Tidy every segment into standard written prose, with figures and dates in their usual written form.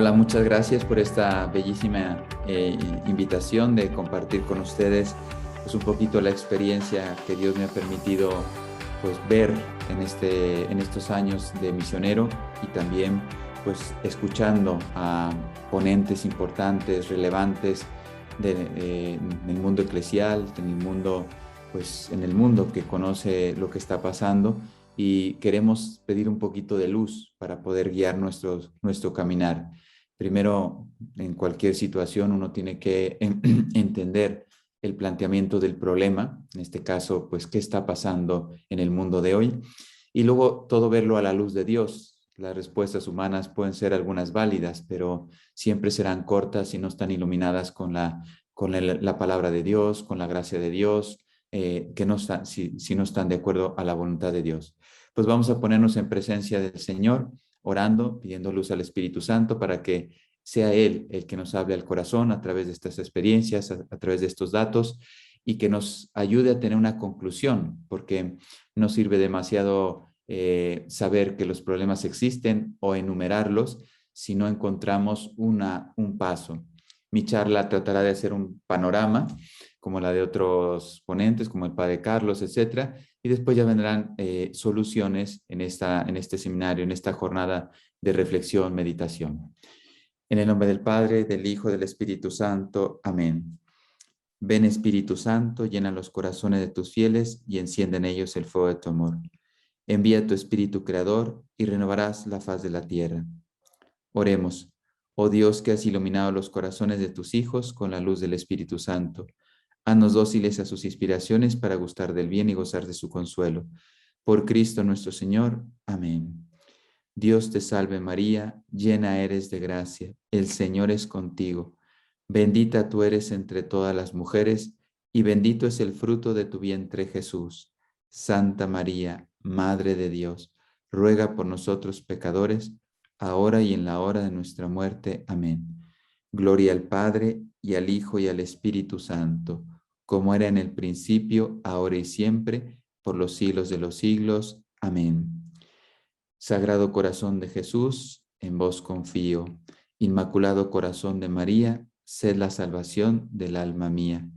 Hola, muchas gracias por esta bellísima invitación de compartir con ustedes pues, un poquito la experiencia que Dios me ha permitido pues, ver en estos años de misionero y también pues, escuchando a ponentes importantes, relevantes en el mundo eclesial, en el mundo que conoce lo que está pasando y queremos pedir un poquito de luz para poder guiar nuestro caminar. Primero, en cualquier situación uno tiene que entender el planteamiento del problema, en este caso, pues, qué está pasando en el mundo de hoy, y luego todo verlo a la luz de Dios. Las respuestas humanas pueden ser algunas válidas, pero siempre serán cortas si no están iluminadas con la palabra de Dios, con la gracia de Dios, que no están, si no están de acuerdo a la voluntad de Dios. Pues vamos a ponernos en presencia del Señor, orando, pidiendo luz al Espíritu Santo para que sea Él el que nos hable al corazón a través de estas experiencias, a través de estos datos, y que nos ayude a tener una conclusión, porque no sirve demasiado saber que los problemas existen o enumerarlos si no encontramos un paso. Mi charla tratará de hacer un panorama, como la de otros ponentes, como el padre Carlos, etcétera, y después ya vendrán soluciones en este seminario, en esta jornada de reflexión, meditación. En el nombre del Padre, del Hijo, del Espíritu Santo. Amén. Ven, Espíritu Santo, llena los corazones de tus fieles y enciende en ellos el fuego de tu amor. Envía tu Espíritu Creador y renovarás la faz de la tierra. Oremos. Oh Dios, que has iluminado los corazones de tus hijos con la luz del Espíritu Santo, haznos dóciles a sus inspiraciones para gustar del bien y gozar de su consuelo. Por Cristo nuestro Señor. Amén. Dios te salve María, llena eres de gracia, el Señor es contigo. Bendita tú eres entre todas las mujeres, y bendito es el fruto de tu vientre Jesús. Santa María, Madre de Dios, ruega por nosotros pecadores, ahora y en la hora de nuestra muerte. Amén. Gloria al Padre, y al Hijo, y al Espíritu Santo, como era en el principio, ahora y siempre, por los siglos de los siglos. Amén. Sagrado Corazón de Jesús, en vos confío. Inmaculado Corazón de María, sed la salvación del alma mía.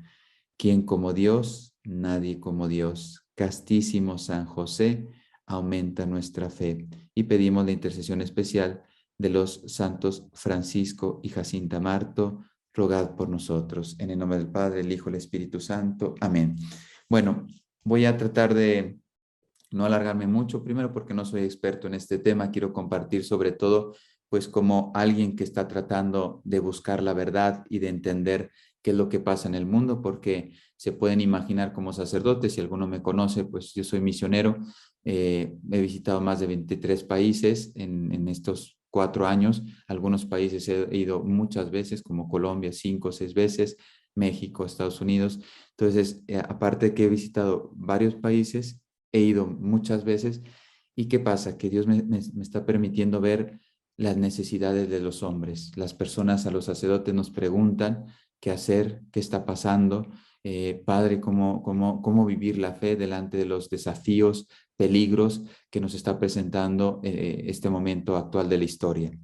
¿Quién como Dios? Nadie como Dios. Castísimo San José, aumenta nuestra fe. Y pedimos la intercesión especial de los santos Francisco y Jacinta Marto. Rogad por nosotros. En el nombre del Padre, el Hijo y el Espíritu Santo. Amén. Bueno, voy a tratar de no alargarme mucho, primero porque no soy experto en este tema, quiero compartir sobre todo pues como alguien que está tratando de buscar la verdad y de entender qué es lo que pasa en el mundo, porque se pueden imaginar como sacerdote, si alguno me conoce, pues yo soy misionero, he visitado más de 23 países en estos 4 años, algunos países he ido muchas veces, como Colombia, 5 o 6 veces, México, Estados Unidos, entonces aparte de que he visitado varios países, he ido muchas veces. ¿Y qué pasa? Que Dios me está permitiendo ver las necesidades de los hombres. Las personas a los sacerdotes nos preguntan qué hacer, qué está pasando. Padre, ¿cómo vivir la fe delante de los desafíos, peligros que nos está presentando este momento actual de la historia?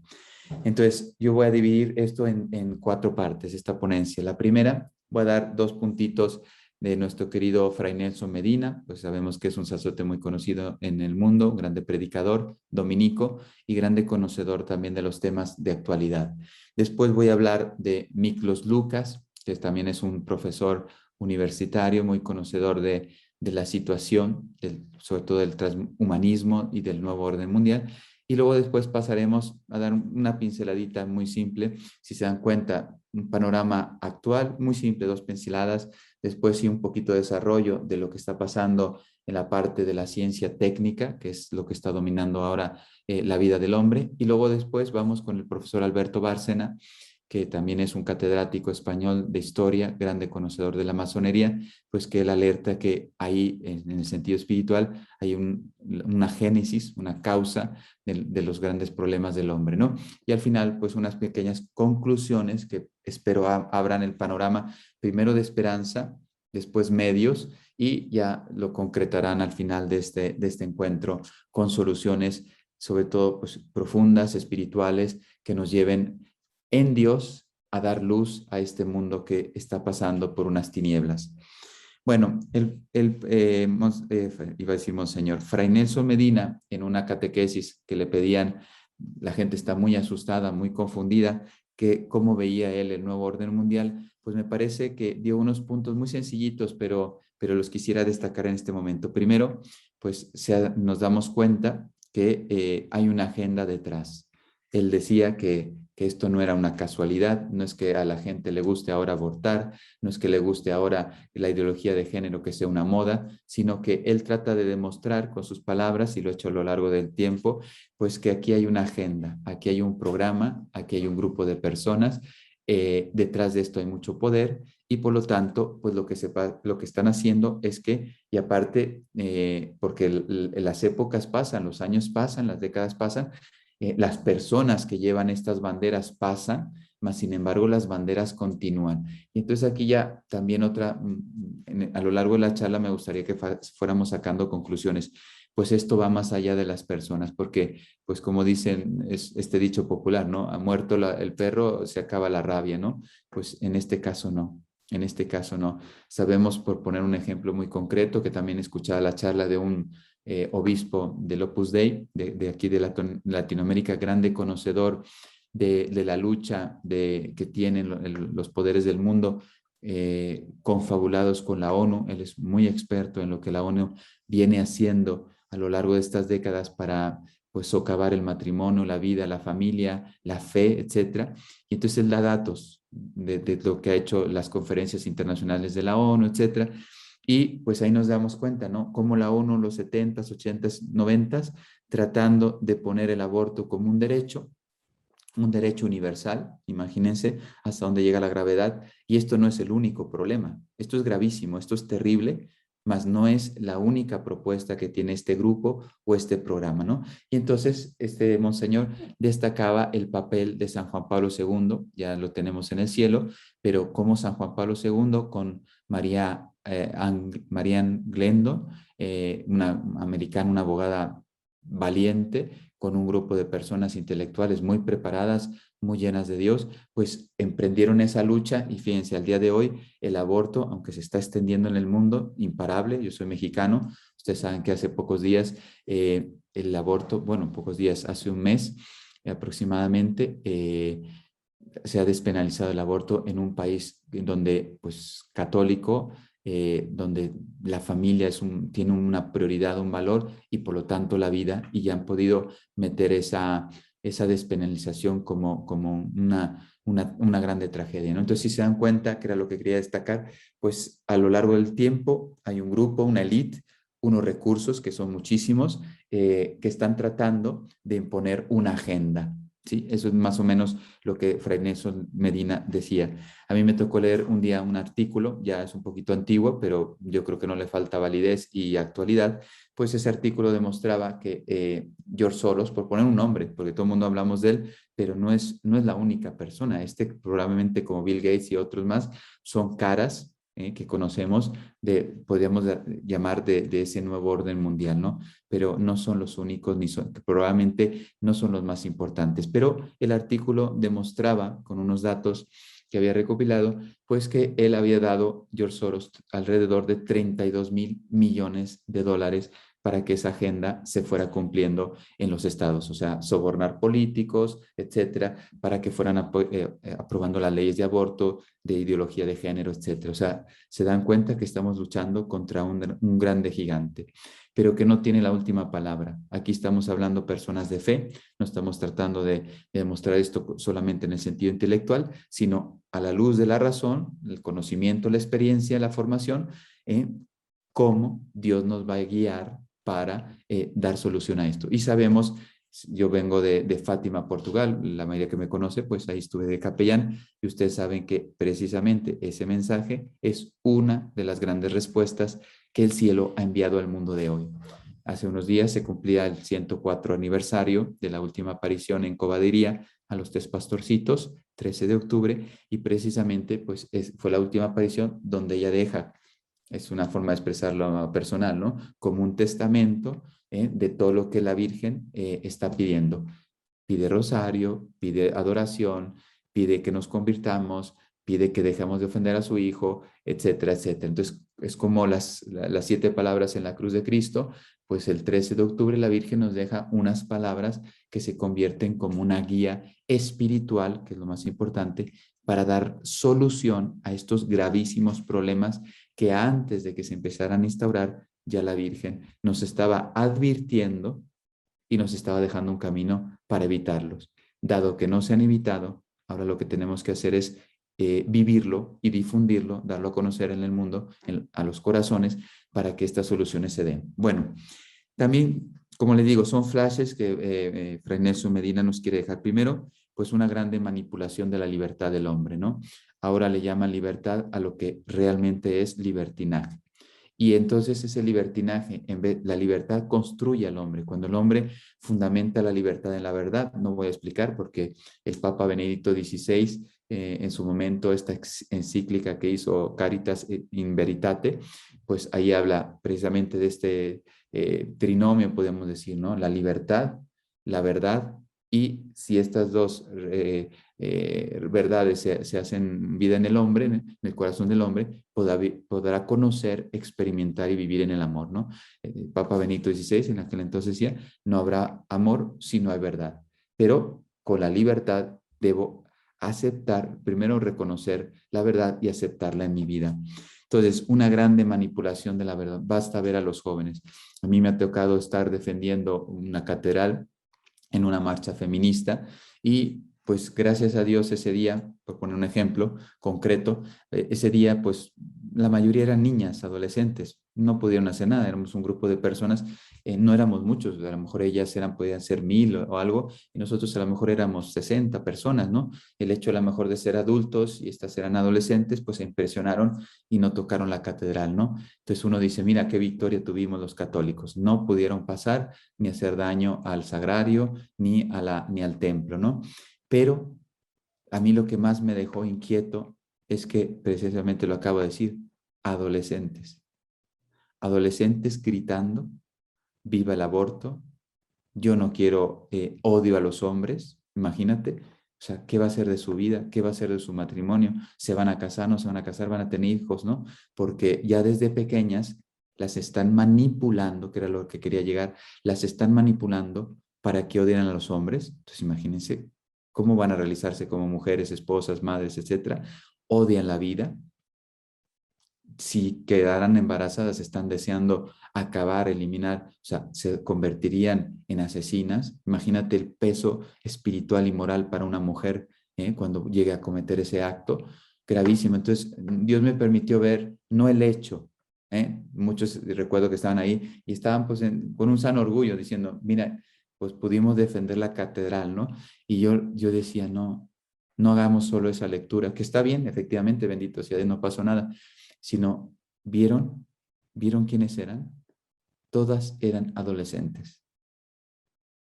Entonces, yo voy a dividir esto en 4 partes, esta ponencia. La primera, voy a dar 2 puntitos de nuestro querido Fray Nelson Medina, pues sabemos que es un sacerdote muy conocido en el mundo, un grande predicador, dominico y grande conocedor también de los temas de actualidad. Después voy a hablar de Miklos Lucas, que también es un profesor universitario muy conocedor de la situación, sobre todo del transhumanismo y del nuevo orden mundial. Y luego después pasaremos a dar una pinceladita muy simple, si se dan cuenta, un panorama actual, muy simple, 2 pinceladas, después sí un poquito de desarrollo de lo que está pasando en la parte de la ciencia técnica, que es lo que está dominando ahora la vida del hombre, y luego después vamos con el profesor Alberto Bárcena, que también es un catedrático español de historia, grande conocedor de la masonería, pues que él alerta que ahí, en el sentido espiritual, hay una génesis, una causa de los grandes problemas del hombre, ¿no? Y al final, pues unas pequeñas conclusiones que espero abran el panorama, primero de esperanza, después medios, y ya lo concretarán al final de este encuentro con soluciones, sobre todo pues, profundas, espirituales, que nos lleven en Dios a dar luz a este mundo que está pasando por unas tinieblas. Bueno, iba a decir Monseñor, Fray Nelson Medina, en una catequesis que le pedían, la gente está muy asustada, muy confundida, que cómo veía él el nuevo orden mundial, pues me parece que dio unos puntos muy sencillitos, pero los quisiera destacar en este momento. Primero, pues nos damos cuenta que hay una agenda detrás. Él decía que esto no era una casualidad, no es que a la gente le guste ahora abortar, no es que le guste ahora la ideología de género que sea una moda, sino que él trata de demostrar con sus palabras, y lo ha hecho a lo largo del tiempo, pues que aquí hay una agenda, aquí hay un programa, aquí hay un grupo de personas, detrás de esto hay mucho poder y por lo tanto, pues lo que están haciendo es que, y aparte, porque las épocas pasan, los años pasan, las décadas pasan, las personas que llevan estas banderas pasan, mas sin embargo las banderas continúan. Y entonces aquí ya también a lo largo de la charla me gustaría que fuéramos sacando conclusiones. Pues esto va más allá de las personas, porque pues como dicen, es este dicho popular, ¿no? Ha muerto el perro, se acaba la rabia, ¿no? Pues en este caso no. En este caso no. Sabemos, por poner un ejemplo muy concreto, que también escuchaba la charla de un obispo del Opus Dei, de aquí de Latinoamérica, grande conocedor de la lucha que tienen los poderes del mundo, confabulados con la ONU. Él es muy experto en lo que la ONU viene haciendo a lo largo de estas décadas para pues socavar el matrimonio, la vida, la familia, la fe, etcétera. Y entonces él da datos de lo que ha hecho las conferencias internacionales de la ONU, etcétera. Y pues ahí nos damos cuenta, ¿no? Cómo la ONU en los 70s, 80s, 90s, tratando de poner el aborto como un derecho universal, imagínense hasta dónde llega la gravedad, y esto no es el único problema, esto es gravísimo, esto es terrible, mas no es la única propuesta que tiene este grupo o este programa, ¿no? Y entonces este monseñor destacaba el papel de San Juan Pablo II, ya lo tenemos en el cielo, pero como San Juan Pablo II con Marianne Glendon, una americana, una abogada valiente, con un grupo de personas intelectuales muy preparadas, muy llenas de Dios, pues emprendieron esa lucha y fíjense, al día de hoy el aborto, aunque se está extendiendo en el mundo, imparable, yo soy mexicano, ustedes saben que hace pocos días el aborto, bueno, pocos días, hace un mes aproximadamente, se ha despenalizado el aborto en un país en donde, pues, católico, donde la familia tiene una prioridad, un valor, y por lo tanto la vida, y ya han podido meter esa despenalización como una grande tragedia, ¿no? Entonces, si se dan cuenta, que era lo que quería destacar, pues a lo largo del tiempo hay un grupo, una élite, unos recursos, que son muchísimos, que están tratando de imponer una agenda. ¿Sí? Eso es más o menos lo que Fray Nelson Medina decía. A mí me tocó leer un día un artículo, ya es un poquito antiguo, pero yo creo que no le falta validez y actualidad, pues ese artículo demostraba que George Soros, por poner un nombre, porque todo el mundo hablamos de él, pero no es la única persona. Probablemente como Bill Gates y otros más, son caras que conocemos, podríamos llamar de ese nuevo orden mundial, ¿no? Pero no son los únicos, probablemente no son los más importantes. Pero el artículo demostraba, con unos datos que había recopilado, pues que él había dado, George Soros, alrededor de 32.000 millones de dólares para que esa agenda se fuera cumpliendo en los estados, o sea, sobornar políticos, etcétera, para que fueran aprobando las leyes de aborto, de ideología de género, etcétera. O sea, se dan cuenta que estamos luchando contra un grande gigante, pero que no tiene la última palabra. Aquí estamos hablando personas de fe, no estamos tratando de demostrar esto solamente en el sentido intelectual, sino a la luz de la razón, el conocimiento, la experiencia, la formación, cómo Dios nos va a guiar para dar solución a esto. Y sabemos, yo vengo de Fátima, Portugal, la mayoría que me conoce, pues ahí estuve de capellán, y ustedes saben que precisamente ese mensaje es una de las grandes respuestas que el cielo ha enviado al mundo de hoy. Hace unos días se cumplía el 104 aniversario de la última aparición en Cobadiría a los tres pastorcitos, 13 de octubre, y precisamente pues fue la última aparición donde ella deja, es una forma de expresarlo personal, ¿no? Como un testamento de todo lo que la Virgen está pidiendo. Pide rosario, pide adoración, pide que nos convirtamos, pide que dejemos de ofender a su hijo, etcétera, etcétera. Entonces, es como las 7 palabras en la cruz de Cristo, pues el 13 de octubre la Virgen nos deja unas palabras que se convierten como una guía espiritual, que es lo más importante, para dar solución a estos gravísimos problemas que antes de que se empezaran a instaurar, ya la Virgen nos estaba advirtiendo y nos estaba dejando un camino para evitarlos. Dado que no se han evitado, ahora lo que tenemos que hacer es vivirlo y difundirlo, darlo a conocer en el mundo, a los corazones, para que estas soluciones se den. Bueno, también, como les digo, son flashes que Fray Nelson Medina nos quiere dejar. Primero, pues una grande manipulación de la libertad del hombre, ¿no? Ahora le llaman libertad a lo que realmente es libertinaje. Y entonces ese libertinaje, la libertad construye al hombre. Cuando el hombre fundamenta la libertad en la verdad, no voy a explicar porque el Papa Benedicto XVI, en su momento, esta encíclica que hizo Caritas in Veritate, pues ahí habla precisamente de este trinomio, podemos decir, ¿no? La libertad, la verdad, y si estas dos verdades se hacen vida en el hombre, en el corazón del hombre, podrá conocer, experimentar y vivir en el amor, ¿no? Papa Benito XVI en aquel entonces decía, no habrá amor si no hay verdad, pero con la libertad debo aceptar, primero reconocer la verdad y aceptarla en mi vida. Entonces, una grande manipulación de la verdad. Basta ver a los jóvenes. A mí me ha tocado estar defendiendo una catedral en una marcha feminista y pues gracias a Dios ese día, por poner un ejemplo concreto, ese día pues la mayoría eran niñas, adolescentes, no pudieron hacer nada, éramos un grupo de personas, no éramos muchos, a lo mejor ellas podían ser 1000 o algo, y nosotros a lo mejor éramos 60 personas, ¿no? El hecho a lo mejor de ser adultos y estas eran adolescentes, pues se impresionaron y no tocaron la catedral, ¿no? Entonces uno dice, mira qué victoria tuvimos los católicos, no pudieron pasar ni hacer daño al sagrario, ni al templo, ¿no? Pero a mí lo que más me dejó inquieto es que, precisamente lo acabo de decir, adolescentes. Adolescentes gritando, viva el aborto, yo no quiero, odio a los hombres, imagínate. O sea, ¿qué va a ser de su vida? ¿Qué va a ser de su matrimonio? ¿Se van a casar? ¿No se van a casar? ¿Van a tener hijos? ¿No? Porque ya desde pequeñas las están manipulando, que era lo que quería llegar, las están manipulando para que odien a los hombres. Entonces imagínense cómo van a realizarse como mujeres, esposas, madres, etcétera. Odian la vida. Si quedaran embarazadas, están deseando acabar, eliminar, o sea, se convertirían en asesinas. Imagínate el peso espiritual y moral para una mujer cuando llegue a cometer ese acto, gravísimo. Entonces, Dios me permitió ver, no el hecho, muchos recuerdo que estaban ahí y estaban pues con un sano orgullo diciendo, mira, pues pudimos defender la catedral, ¿no? Y yo decía, no, no hagamos solo esa lectura, que está bien, efectivamente, bendito sea Dios, no pasó nada, sino ¿vieron quiénes eran? Todas eran adolescentes.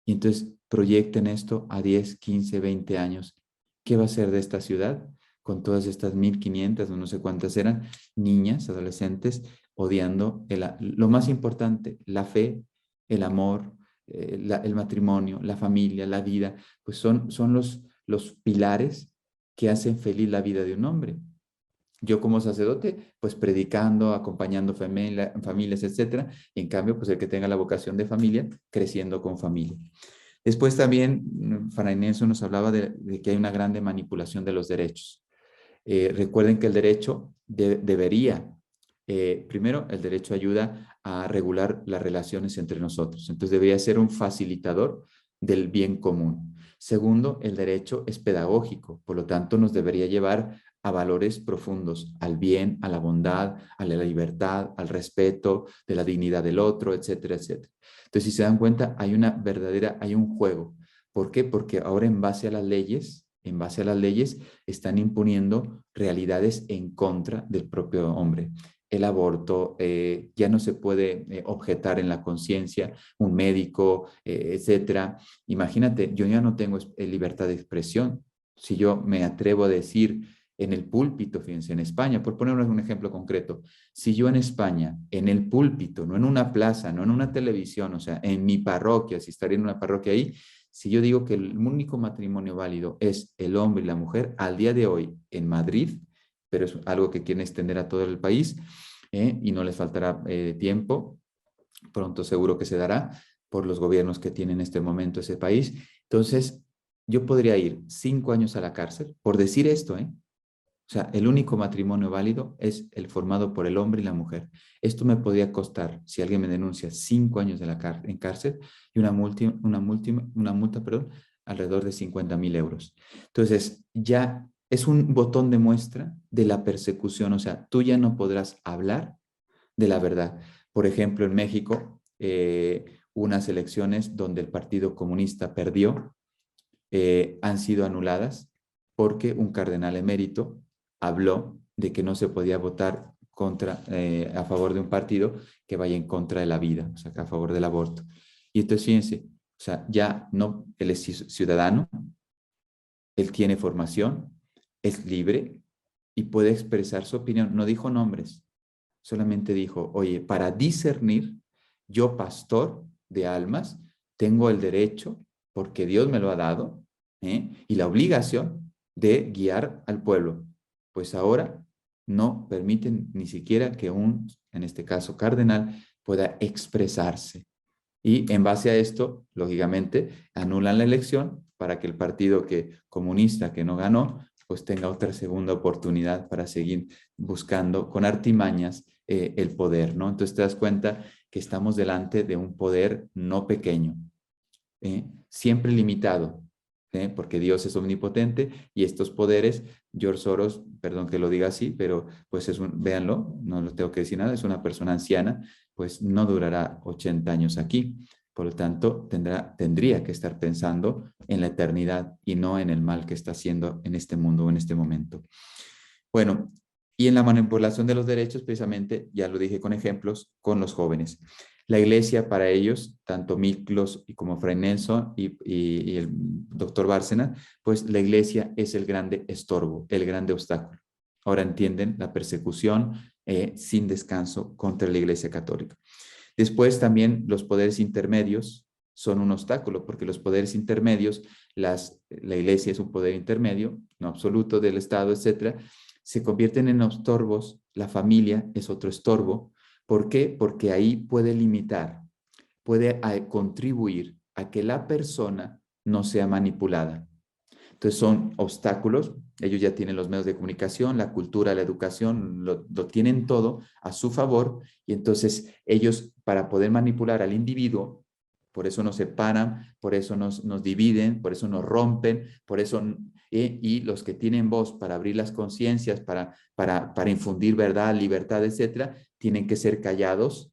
Y entonces proyecten esto a 10, 15, 20 años. ¿Qué va a ser de esta ciudad? Con todas estas 1500, no sé cuántas eran, niñas, adolescentes, odiando lo más importante, la fe, el amor, el matrimonio, la familia, la vida, pues son los pilares que hacen feliz la vida de un hombre. Yo como sacerdote, pues predicando, acompañando familias, etcétera. Y en cambio, pues el que tenga la vocación de familia, creciendo con familia. Después también, Fray Nelson nos hablaba de que hay una grande manipulación de los derechos. Recuerden que el derecho debería, primero, el derecho ayuda a regular las relaciones entre nosotros. Entonces debería ser un facilitador del bien común. Segundo, el derecho es pedagógico, por lo tanto nos debería llevar a valores profundos, al bien, a la bondad, a la libertad, al respeto de la dignidad del otro, etcétera, etcétera. Entonces, si se dan cuenta, hay un juego. ¿Por qué? Porque ahora en base a las leyes, están imponiendo realidades en contra del propio hombre. El aborto ya no se puede objetar en la conciencia, un médico, etcétera. Imagínate, yo ya no tengo libertad de expresión. Si yo me atrevo a decir en el púlpito, fíjense, en España, por poner un ejemplo concreto, si yo en España, en el púlpito, no en una plaza, no en una televisión, o sea, en mi parroquia, si estaría en una parroquia ahí, Si yo digo que el único matrimonio válido es el hombre y la mujer, al día de hoy en Madrid, pero es algo que quieren extender a todo el país, y no les faltará tiempo, pronto seguro que se dará por los gobiernos que tiene en este momento ese país. Entonces, yo podría ir 5 años a la cárcel por decir esto, ¿eh? O sea, el único matrimonio válido es el formado por el hombre y la mujer. Esto me podría costar, si alguien me denuncia, 5 años en cárcel y una multa, perdón, alrededor de 50.000 euros. Entonces, ya es un botón de muestra de la persecución. O sea, tú ya no podrás hablar de la verdad. Por ejemplo, en México, unas elecciones donde el Partido Comunista perdió, han sido anuladas porque un cardenal emérito habló de que no se podía votar a favor de un partido que vaya en contra de la vida, o sea, que a favor del aborto. Y entonces, fíjense, o sea, ya no, él es ciudadano, él tiene formación, es libre y puede expresar su opinión. No dijo nombres, solamente dijo, oye, para discernir, yo, pastor de almas, tengo el derecho, porque Dios me lo ha dado, y la obligación de guiar al pueblo. Pues ahora no permiten ni siquiera que en este caso, cardenal, pueda expresarse. Y en base a esto, lógicamente, anulan la elección para que el partido comunista que no ganó, pues tenga otra segunda oportunidad para seguir buscando con artimañas el poder, ¿no? Entonces te das cuenta que estamos delante de un poder no pequeño, siempre limitado, porque Dios es omnipotente y estos poderes, George Soros, perdón que lo diga así, pero pues véanlo, no lo tengo que decir nada, es una persona anciana, pues no durará 80 años aquí. Por lo tanto, tendría que estar pensando en la eternidad y no en el mal que está haciendo en este mundo o en este momento. Bueno, y en la manipulación de los derechos, precisamente, ya lo dije con ejemplos, con los jóvenes. La iglesia para ellos, tanto Miklos y como Fray Nelson y el doctor Bárcena, pues la iglesia es el grande estorbo, el grande obstáculo. Ahora entienden la persecución sin descanso contra la iglesia católica. Después también los poderes intermedios son un obstáculo, porque los poderes intermedios, la iglesia es un poder intermedio, no absoluto del Estado, etcétera, se convierten en estorbos, la familia es otro estorbo. ¿Por qué? Porque ahí puede limitar, puede contribuir a que la persona no sea manipulada. Entonces son obstáculos, ellos ya tienen los medios de comunicación, la cultura, la educación, lo tienen todo a su favor y entonces ellos para poder manipular al individuo, por eso nos separan, por eso nos dividen, por eso nos rompen, por eso, y los que tienen voz para abrir las conciencias, para infundir verdad, libertad, etcétera, tienen que ser callados,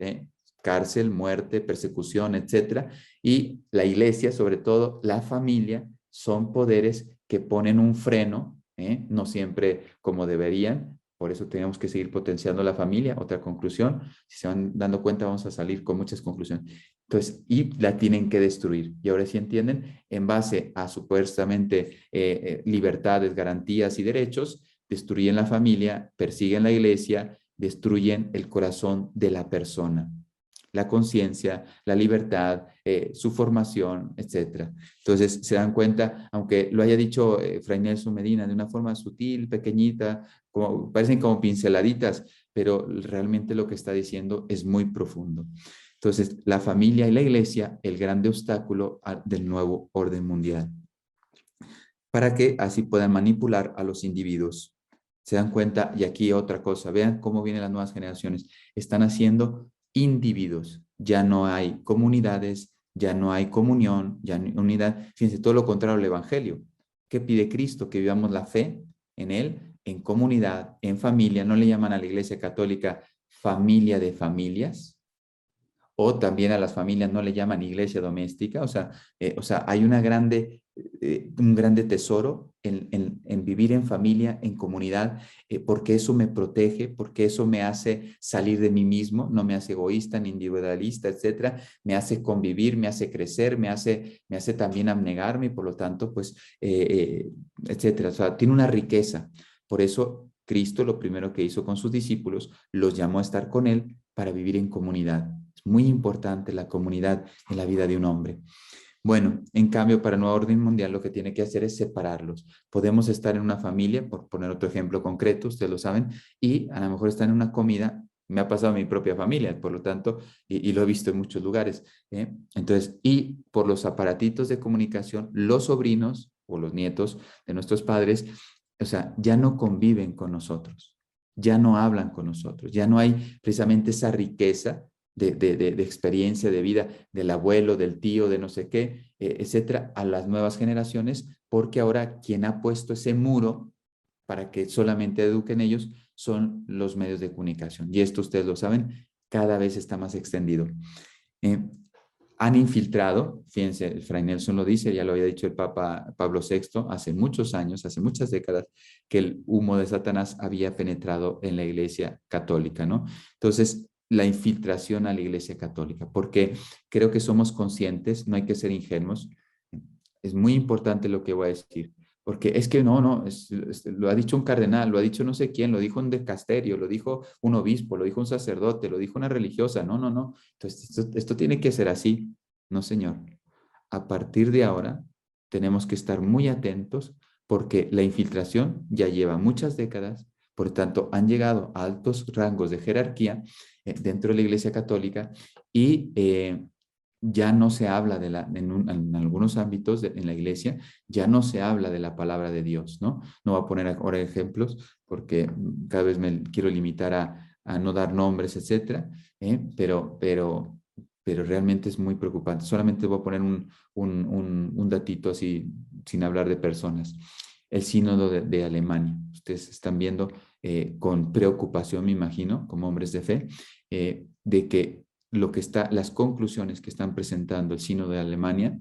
cárcel, muerte, persecución, etcétera, y la iglesia, sobre todo la familia, son poderes que ponen un freno, no siempre como deberían, por eso tenemos que seguir potenciando la familia. Otra conclusión, si se van dando cuenta vamos a salir con muchas conclusiones. Entonces, y la tienen que destruir. Y ahora sí entienden, en base a supuestamente libertades, garantías y derechos, destruyen la familia, persiguen la iglesia, destruyen el corazón de la persona, la conciencia, la libertad, su formación, etc. Entonces se dan cuenta, aunque lo haya dicho Fray Nelson Medina de una forma sutil, pequeñita, parecen como pinceladitas, pero realmente lo que está diciendo es muy profundo. Entonces, la familia y la iglesia, el grande obstáculo del nuevo orden mundial, para que así puedan manipular a los individuos. Se dan cuenta, y aquí otra cosa, vean cómo vienen las nuevas generaciones, están haciendo individuos, ya no hay comunidades, ya no hay comunión, ya no hay unidad. Fíjense, todo lo contrario al Evangelio. ¿Qué pide Cristo? Que vivamos la fe en Él, en comunidad, en familia. No le llaman a la Iglesia Católica familia de familias, o también a las familias no le llaman iglesia doméstica. O sea, hay un grande tesoro en vivir en familia, en comunidad, porque eso me protege, porque eso me hace salir de mí mismo, no me hace egoísta ni individualista, etcétera, me hace convivir, me hace crecer, me hace también abnegarme y por lo tanto, pues, etcétera. O sea, tiene una riqueza. Por eso Cristo lo primero que hizo con sus discípulos, los llamó a estar con Él para vivir en comunidad. Es muy importante la comunidad en la vida de un hombre. Bueno, en cambio, para Nueva Orden Mundial lo que tiene que hacer es separarlos. Podemos estar en una familia, por poner otro ejemplo concreto, ustedes lo saben, y a lo mejor estar en una comida, me ha pasado a mi propia familia, por lo tanto, y lo he visto en muchos lugares. Entonces, y por los aparatitos de comunicación, los sobrinos o los nietos de nuestros padres, o sea, ya no conviven con nosotros, ya no hablan con nosotros, ya no hay precisamente esa riqueza de experiencia de vida del abuelo, del tío, de no sé qué, etcétera, a las nuevas generaciones, porque ahora quien ha puesto ese muro para que solamente eduquen ellos son los medios de comunicación. Y esto ustedes lo saben, cada vez está más extendido. Eh, Han infiltrado, fíjense, Fray Nelson lo dice, ya lo había dicho el Papa Pablo VI hace muchos años, hace muchas décadas, que el humo de Satanás había penetrado en la Iglesia Católica, ¿no? Entonces, la infiltración a la Iglesia Católica, porque creo que somos conscientes, no hay que ser ingenuos, es muy importante lo que voy a decir, porque es que lo ha dicho un cardenal, lo ha dicho no sé quién, lo dijo un dicasterio, lo dijo un obispo, lo dijo un sacerdote, lo dijo una religiosa, no. Entonces, esto tiene que ser así. No, señor. A partir de ahora, tenemos que estar muy atentos porque la infiltración ya lleva muchas décadas, por tanto, han llegado a altos rangos de jerarquía dentro de la Iglesia Católica y ya no se habla en algunos ámbitos en la iglesia, ya no se habla de la palabra de Dios, ¿no? No voy a poner ahora ejemplos porque cada vez me quiero limitar a no dar nombres, etcétera, pero realmente es muy preocupante. Solamente voy a poner un datito así, sin hablar de personas. El sínodo de Alemania. Ustedes están viendo con preocupación, me imagino, como hombres de fe, de que las conclusiones que están presentando el sínodo de Alemania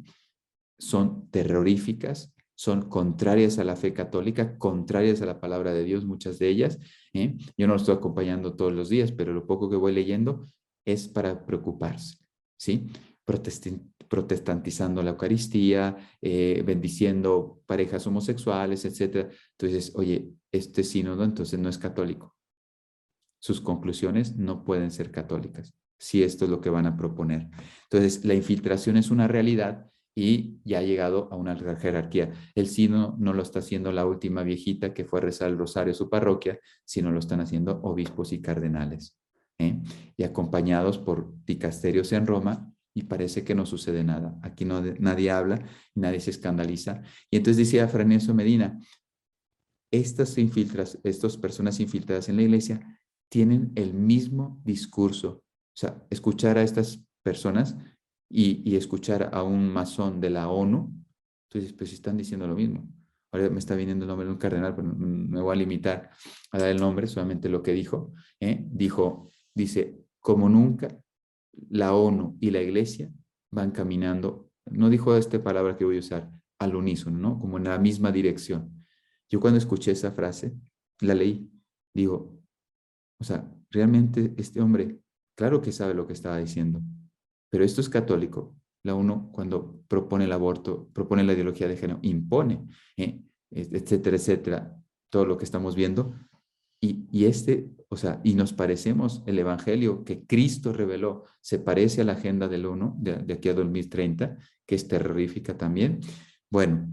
son terroríficas, son contrarias a la fe católica, contrarias a la palabra de Dios, muchas de ellas. Yo no lo estoy acompañando todos los días, pero lo poco que voy leyendo es para preocuparse, ¿sí? Protestantizando la Eucaristía, bendiciendo parejas homosexuales, etcétera. Entonces, oye, este sínodo entonces no es católico. Sus conclusiones no pueden ser católicas, si esto es lo que van a proponer. Entonces, la infiltración es una realidad y ya ha llegado a una jerarquía. El sínodo no lo está haciendo la última viejita que fue a rezar el rosario a su parroquia, sino lo están haciendo obispos y cardenales, y acompañados por dicasterios en Roma, y parece que no sucede nada. Aquí nadie habla, nadie se escandaliza. Y entonces decía Fray Nelson Medina, estas personas infiltradas en la iglesia tienen el mismo discurso. O sea, escuchar a estas personas y escuchar a un masón de la ONU, entonces pues están diciendo lo mismo. Ahora me está viniendo el nombre de un cardenal, pero me voy a limitar a dar el nombre, solamente lo que dijo. Dice, como nunca, la ONU y la iglesia van caminando, no dijo esta palabra que voy a usar, al unísono, ¿no? Como en la misma dirección. Yo cuando escuché esa frase, la leí, digo, o sea, realmente este hombre, claro que sabe lo que estaba diciendo, pero esto es católico. La ONU, cuando propone el aborto, propone la ideología de género, impone, etcétera, etcétera, todo lo que estamos viendo. O sea, y nos parecemos, el evangelio que Cristo reveló, se parece a la agenda del ONU de aquí a 2030, que es terrorífica también. Bueno,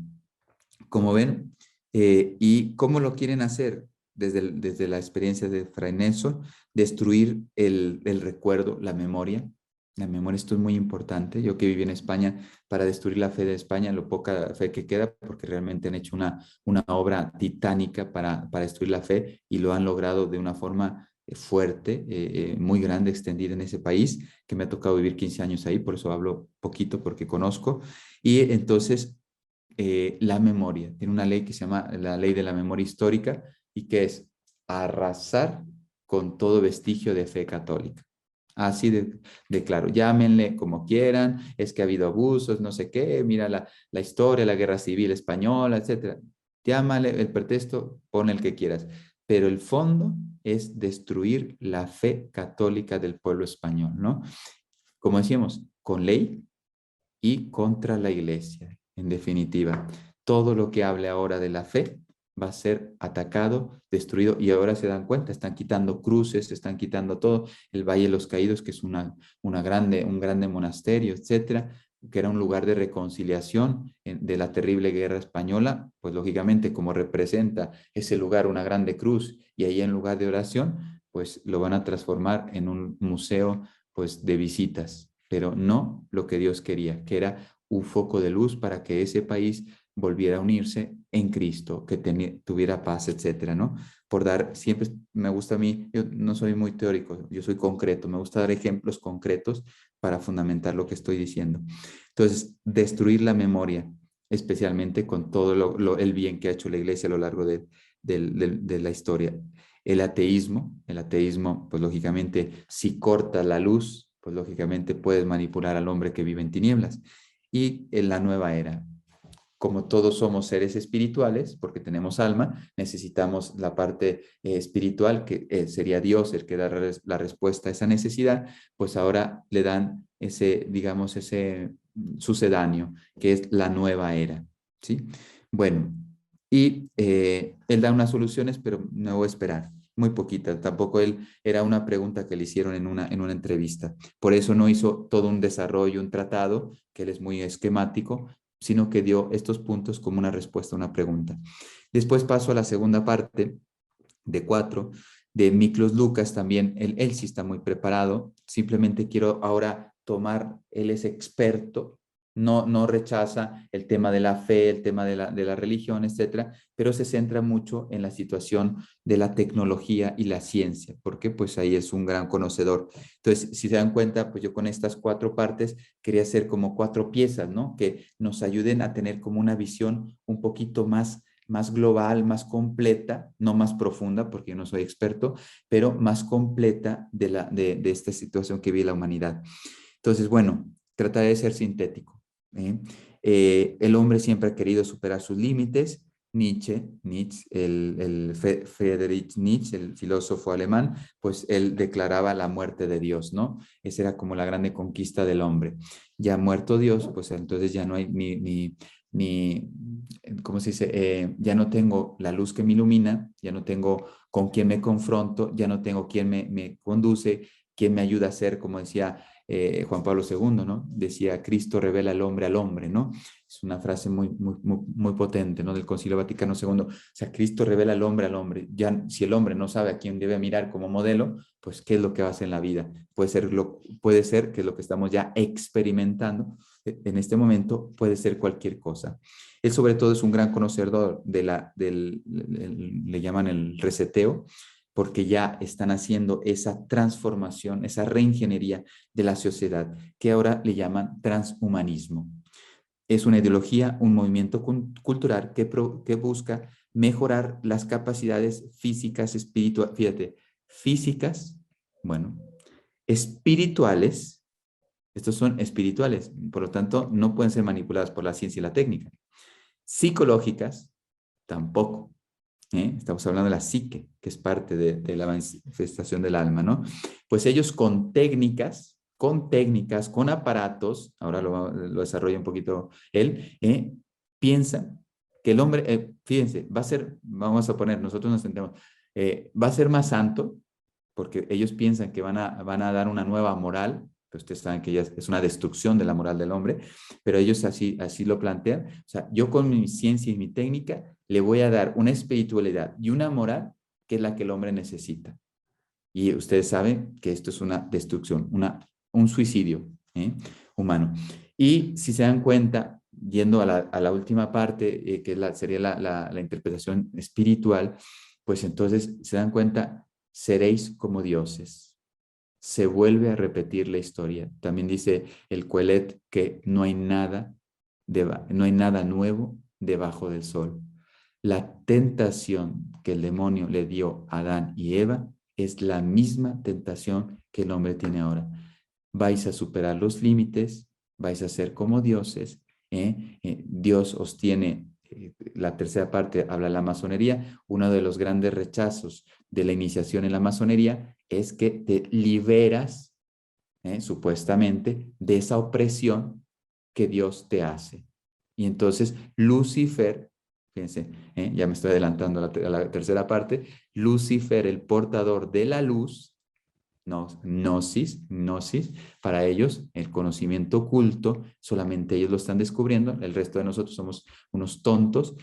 como ven, ¿y cómo lo quieren hacer? Desde la experiencia de Fray Nelson, destruir el recuerdo, la memoria. La memoria, esto es muy importante. Yo que viví en España, para destruir la fe de España, lo poca fe que queda, porque realmente han hecho una obra titánica para destruir la fe y lo han logrado de una forma fuerte, muy grande, extendida en ese país, que me ha tocado vivir 15 años ahí, por eso hablo poquito, porque conozco. Y entonces la memoria. Tiene una ley que se llama la ley de la memoria histórica y que es arrasar con todo vestigio de fe católica. Así de claro, llámenle como quieran, es que ha habido abusos, no sé qué, mira la historia, la guerra civil española, etcétera. Llámale el pretexto, pon el que quieras, pero el fondo es destruir la fe católica del pueblo español, ¿no? Como decíamos, con ley y contra la iglesia. En definitiva, todo lo que hable ahora de la fe va a ser atacado, destruido, y ahora se dan cuenta, están quitando cruces, están quitando todo, el Valle de los Caídos, que es un grande monasterio, etcétera, que era un lugar de reconciliación de la terrible guerra española, pues lógicamente como representa ese lugar una grande cruz y ahí en lugar de oración, pues lo van a transformar en un museo pues de visitas, pero no lo que Dios quería, que era un foco de luz para que ese país volviera a unirse en Cristo, que tuviera paz, etcétera, ¿no? Por dar, siempre me gusta a mí, yo no soy muy teórico, yo soy concreto, me gusta dar ejemplos concretos para fundamentar lo que estoy diciendo. Entonces, destruir la memoria, especialmente con todo el bien que ha hecho la iglesia a lo largo de la historia. El ateísmo, pues lógicamente, si corta la luz, pues lógicamente puedes manipular al hombre que vive en tinieblas. Y en la nueva era, como todos somos seres espirituales, porque tenemos alma, necesitamos la parte espiritual, que sería Dios el que da la respuesta a esa necesidad, pues ahora le dan ese, digamos, ese sucedáneo, que es la nueva era, ¿sí? Bueno, y él da unas soluciones, pero no voy a esperar, muy poquitas. Tampoco él era una pregunta que le hicieron en una entrevista. Por eso no hizo todo un desarrollo, un tratado, que él es muy esquemático, sino que dio estos puntos como una respuesta a una pregunta. Después paso a la segunda parte de 4, de Miklos Lucas también, él sí está muy preparado, simplemente quiero ahora tomar, él es experto, no rechaza el tema de la fe, el tema de la religión, etcétera, pero se centra mucho en la situación de la tecnología y la ciencia, porque pues ahí es un gran conocedor. Entonces, si se dan cuenta, pues yo con estas 4 partes quería hacer como 4 piezas, ¿no? Que nos ayuden a tener como una visión un poquito más global, más completa, no más profunda, porque yo no soy experto, pero más completa de esta situación que vive la humanidad. Entonces, bueno, trataré de ser sintético. El hombre siempre ha querido superar sus límites. Nietzsche, Friedrich Nietzsche, el filósofo alemán, pues él declaraba la muerte de Dios, ¿no? Esa era como la grande conquista del hombre. Ya muerto Dios, pues entonces ya no hay ni ¿cómo se dice? Ya no tengo la luz que me ilumina, ya no tengo con quién me confronto, ya no tengo quién me conduce, quién me ayuda a ser, como decía Juan Pablo II, ¿no? Decía, Cristo revela al hombre, ¿no? Es una frase muy potente, ¿no? Del Concilio Vaticano II. O sea, Cristo revela al hombre. Ya, si el hombre no sabe a quién debe mirar como modelo, pues, ¿qué es lo que va a hacer en la vida? Puede ser que es lo que estamos ya experimentando en este momento, puede ser cualquier cosa. Él sobre todo es un gran conocedor le llaman el reseteo, porque ya están haciendo esa transformación, esa reingeniería de la sociedad, que ahora le llaman transhumanismo. Es una ideología, un movimiento cultural que busca mejorar las capacidades físicas, espirituales, fíjate, físicas, bueno, espirituales, estos son espirituales, por lo tanto, no pueden ser manipuladas por la ciencia y la técnica. Psicológicas, tampoco. Estamos hablando de la psique, que es parte de la manifestación del alma, ¿no? Pues ellos con técnicas, con aparatos, ahora lo desarrolla un poquito él, piensan que el hombre, fíjense, va a ser, vamos a poner, nosotros nos sentemos, va a ser más santo, porque ellos piensan que van a dar una nueva moral, pero ustedes saben que ya es una destrucción de la moral del hombre, pero ellos así lo plantean. O sea, yo con mi ciencia y mi técnica le voy a dar una espiritualidad y una moral que es la que el hombre necesita. Y ustedes saben que esto es una destrucción, un suicidio humano. Y si se dan cuenta, yendo a la última parte, que sería la interpretación espiritual, pues entonces se dan cuenta, seréis como dioses. Se vuelve a repetir la historia. También dice el Coelet que no hay nada nuevo debajo del sol. La tentación que el demonio le dio a Adán y Eva es la misma tentación que el hombre tiene ahora. Vais a superar los límites, vais a ser como dioses. Dios os tiene, la tercera parte habla de la masonería, uno de los grandes rechazos de la iniciación en la masonería es que te liberas, supuestamente, de esa opresión que Dios te hace. Y entonces Lucifer, fíjense, ya me estoy adelantando a la tercera parte, Lucifer, el portador de la luz, gnosis, para ellos el conocimiento oculto, solamente ellos lo están descubriendo, el resto de nosotros somos unos tontos,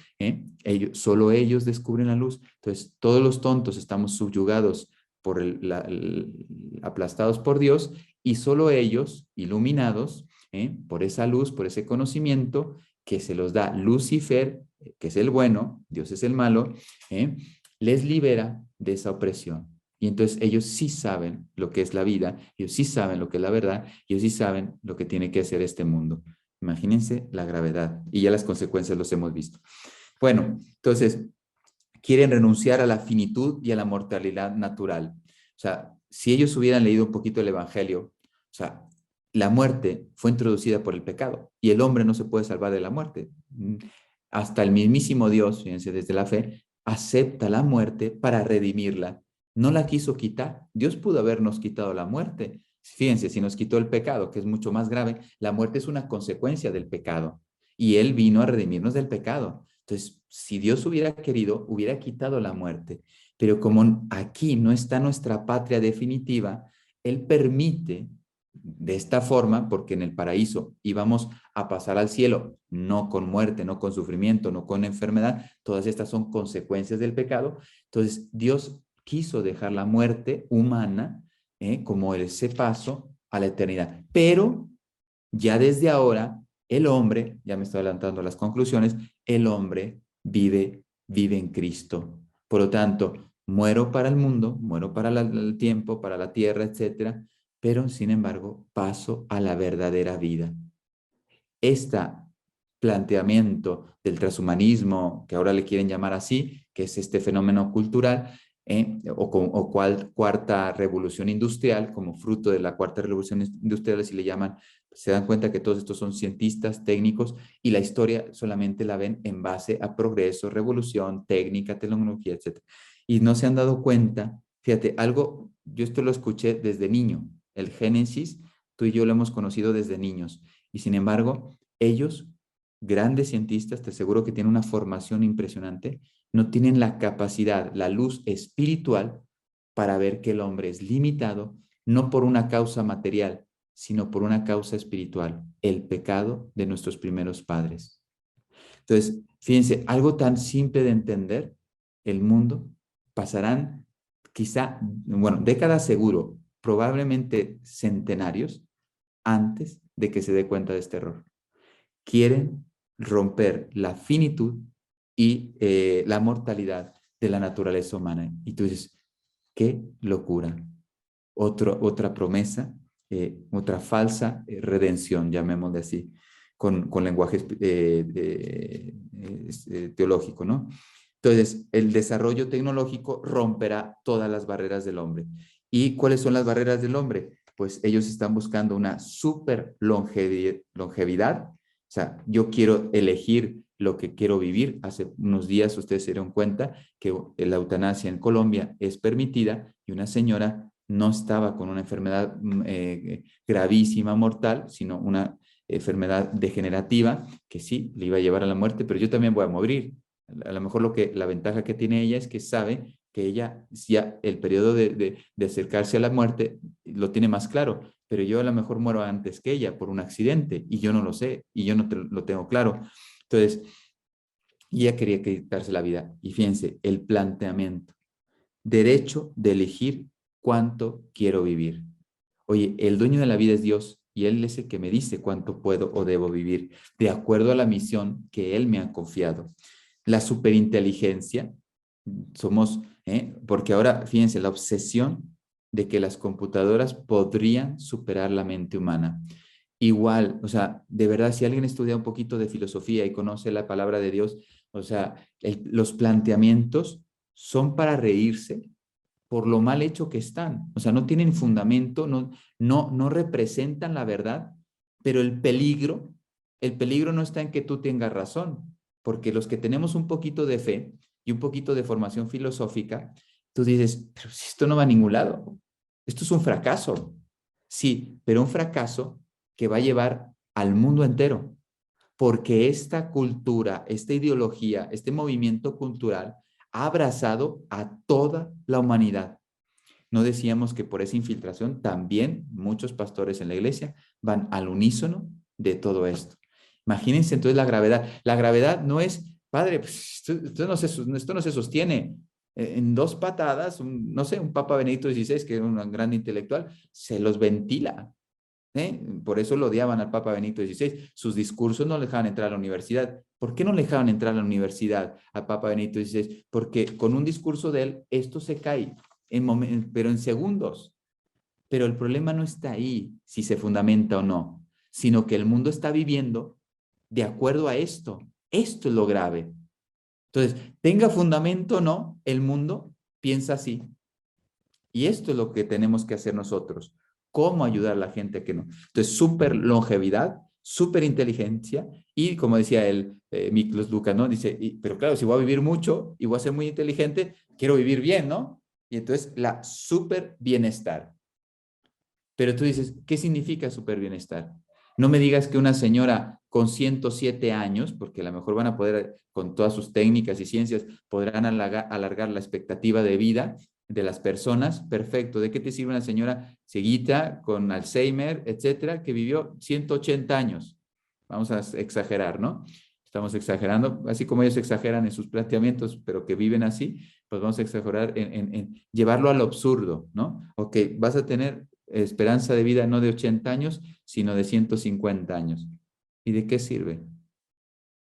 solo ellos descubren la luz. Entonces todos los tontos estamos subyugados por aplastados por Dios, y solo ellos, iluminados por esa luz, por ese conocimiento que se los da Lucifer, que es el bueno, Dios es el malo, les libera de esa opresión. Y entonces ellos sí saben lo que es la vida, ellos sí saben lo que es la verdad, ellos sí saben lo que tiene que hacer este mundo. Imagínense la gravedad, y ya las consecuencias los hemos visto. Bueno, entonces, quieren renunciar a la finitud y a la mortalidad natural. O sea, si ellos hubieran leído un poquito el Evangelio, o sea, la muerte fue introducida por el pecado y el hombre no se puede salvar de la muerte. Hasta el mismísimo Dios, fíjense, desde la fe, acepta la muerte para redimirla. No la quiso quitar. Dios pudo habernos quitado la muerte. Fíjense, si nos quitó el pecado, que es mucho más grave, la muerte es una consecuencia del pecado. Y Él vino a redimirnos del pecado. Entonces, si Dios hubiera querido, hubiera quitado la muerte. Pero como aquí no está nuestra patria definitiva, Él permite de esta forma, porque en el paraíso íbamos a pasar al cielo, no con muerte, no con sufrimiento, no con enfermedad. Todas estas son consecuencias del pecado. Entonces, Dios quiso dejar la muerte humana como ese paso a la eternidad. Pero ya desde ahora, el hombre, ya me estoy adelantando a las conclusiones, el hombre vive en Cristo. Por lo tanto, muero para el mundo, muero para el tiempo, para la tierra, etcétera, pero sin embargo paso a la verdadera vida. Este planteamiento del transhumanismo, que ahora le quieren llamar así, que es este fenómeno cultural, cuarta revolución industrial, como fruto de la cuarta revolución industrial, si le llaman, se dan cuenta que todos estos son cientistas, técnicos, y la historia solamente la ven en base a progreso, revolución, técnica, tecnología, etc. Y no se han dado cuenta, fíjate, algo, yo esto lo escuché desde niño, el Génesis, tú y yo lo hemos conocido desde niños, y sin embargo, ellos, grandes cientistas, te aseguro que tienen una formación impresionante, no tienen la capacidad, la luz espiritual para ver que el hombre es limitado, no por una causa material, sino por una causa espiritual, el pecado de nuestros primeros padres. Entonces, fíjense, algo tan simple de entender, el mundo, pasarán quizá, bueno, décadas seguro, probablemente centenarios, antes de que se dé cuenta de este error. Quieren romper la finitud y la mortalidad de la naturaleza humana. Y tú dices, qué locura. Otra promesa, otra falsa redención, llamémosle así, con lenguaje teológico, ¿no? Entonces, el desarrollo tecnológico romperá todas las barreras del hombre. ¿Y cuáles son las barreras del hombre? Pues ellos están buscando una super longevidad. O sea, yo quiero elegir lo que quiero vivir. Hace unos días ustedes se dieron cuenta que la eutanasia en Colombia es permitida y una señora no estaba con una enfermedad gravísima, mortal, sino una enfermedad degenerativa que sí le iba a llevar a la muerte, pero yo también voy a morir. A lo mejor la ventaja que tiene ella es que sabe que ella ya el periodo de acercarse a la muerte lo tiene más claro, pero yo a lo mejor muero antes que ella por un accidente y yo no lo sé y yo no lo tengo claro. Entonces, ella quería quitarse la vida. Y fíjense, el planteamiento, derecho de elegir cuánto quiero vivir. Oye, el dueño de la vida es Dios y Él es el que me dice cuánto puedo o debo vivir, de acuerdo a la misión que Él me ha confiado. La superinteligencia, somos, porque ahora, fíjense, la obsesión de que las computadoras podrían superar la mente humana. Igual, o sea, de verdad, si alguien estudia un poquito de filosofía y conoce la palabra de Dios, o sea, los planteamientos son para reírse por lo mal hecho que están. O sea, no tienen fundamento, no representan la verdad, pero el peligro no está en que tú tengas razón, porque los que tenemos un poquito de fe y un poquito de formación filosófica, tú dices, pero si esto no va a ningún lado, esto es un fracaso. Sí, pero un fracaso que va a llevar al mundo entero, porque esta cultura, esta ideología, este movimiento cultural ha abrazado a toda la humanidad. no decíamos que por esa infiltración también muchos pastores en la iglesia van al unísono de todo esto. Imagínense entonces la gravedad. La gravedad no es, padre, pues, esto no se sostiene. En dos patadas, no sé, un Papa Benedicto XVI, que era un gran intelectual, se los ventila. Por eso lo odiaban al Papa Benedicto XVI. Sus discursos no le dejaban entrar a la universidad. ¿Por qué no le dejaban entrar a la universidad al Papa Benedicto XVI? Porque con un discurso de él, esto se cae, pero en segundos. Pero el problema no está ahí, si se fundamenta o no, sino que el mundo está viviendo de acuerdo a esto. Esto es lo grave. Entonces, tenga fundamento o no, el mundo piensa así. Y esto es lo que tenemos que hacer nosotros. ¿Cómo ayudar a la gente que no? Entonces, súper longevidad, súper inteligencia y, como decía el Miklos Luca, ¿no? Dice, pero claro, si voy a vivir mucho y voy a ser muy inteligente, quiero vivir bien, ¿no? Y entonces, la súper bienestar. Pero tú dices, ¿qué significa súper bienestar? No me digas que una señora con 107 años, porque a lo mejor van a poder, con todas sus técnicas y ciencias, podrán alargar la expectativa de vida de las personas. Perfecto. ¿De qué te sirve una señora cieguita, con Alzheimer, etcétera, que vivió 180 años? Vamos a exagerar, ¿no? Estamos exagerando, así como ellos exageran en sus planteamientos, pero que viven así, pues vamos a exagerar en llevarlo al absurdo, ¿no? Ok, vas a tener esperanza de vida no de 80 años, sino de 150 años. ¿Y de qué sirve?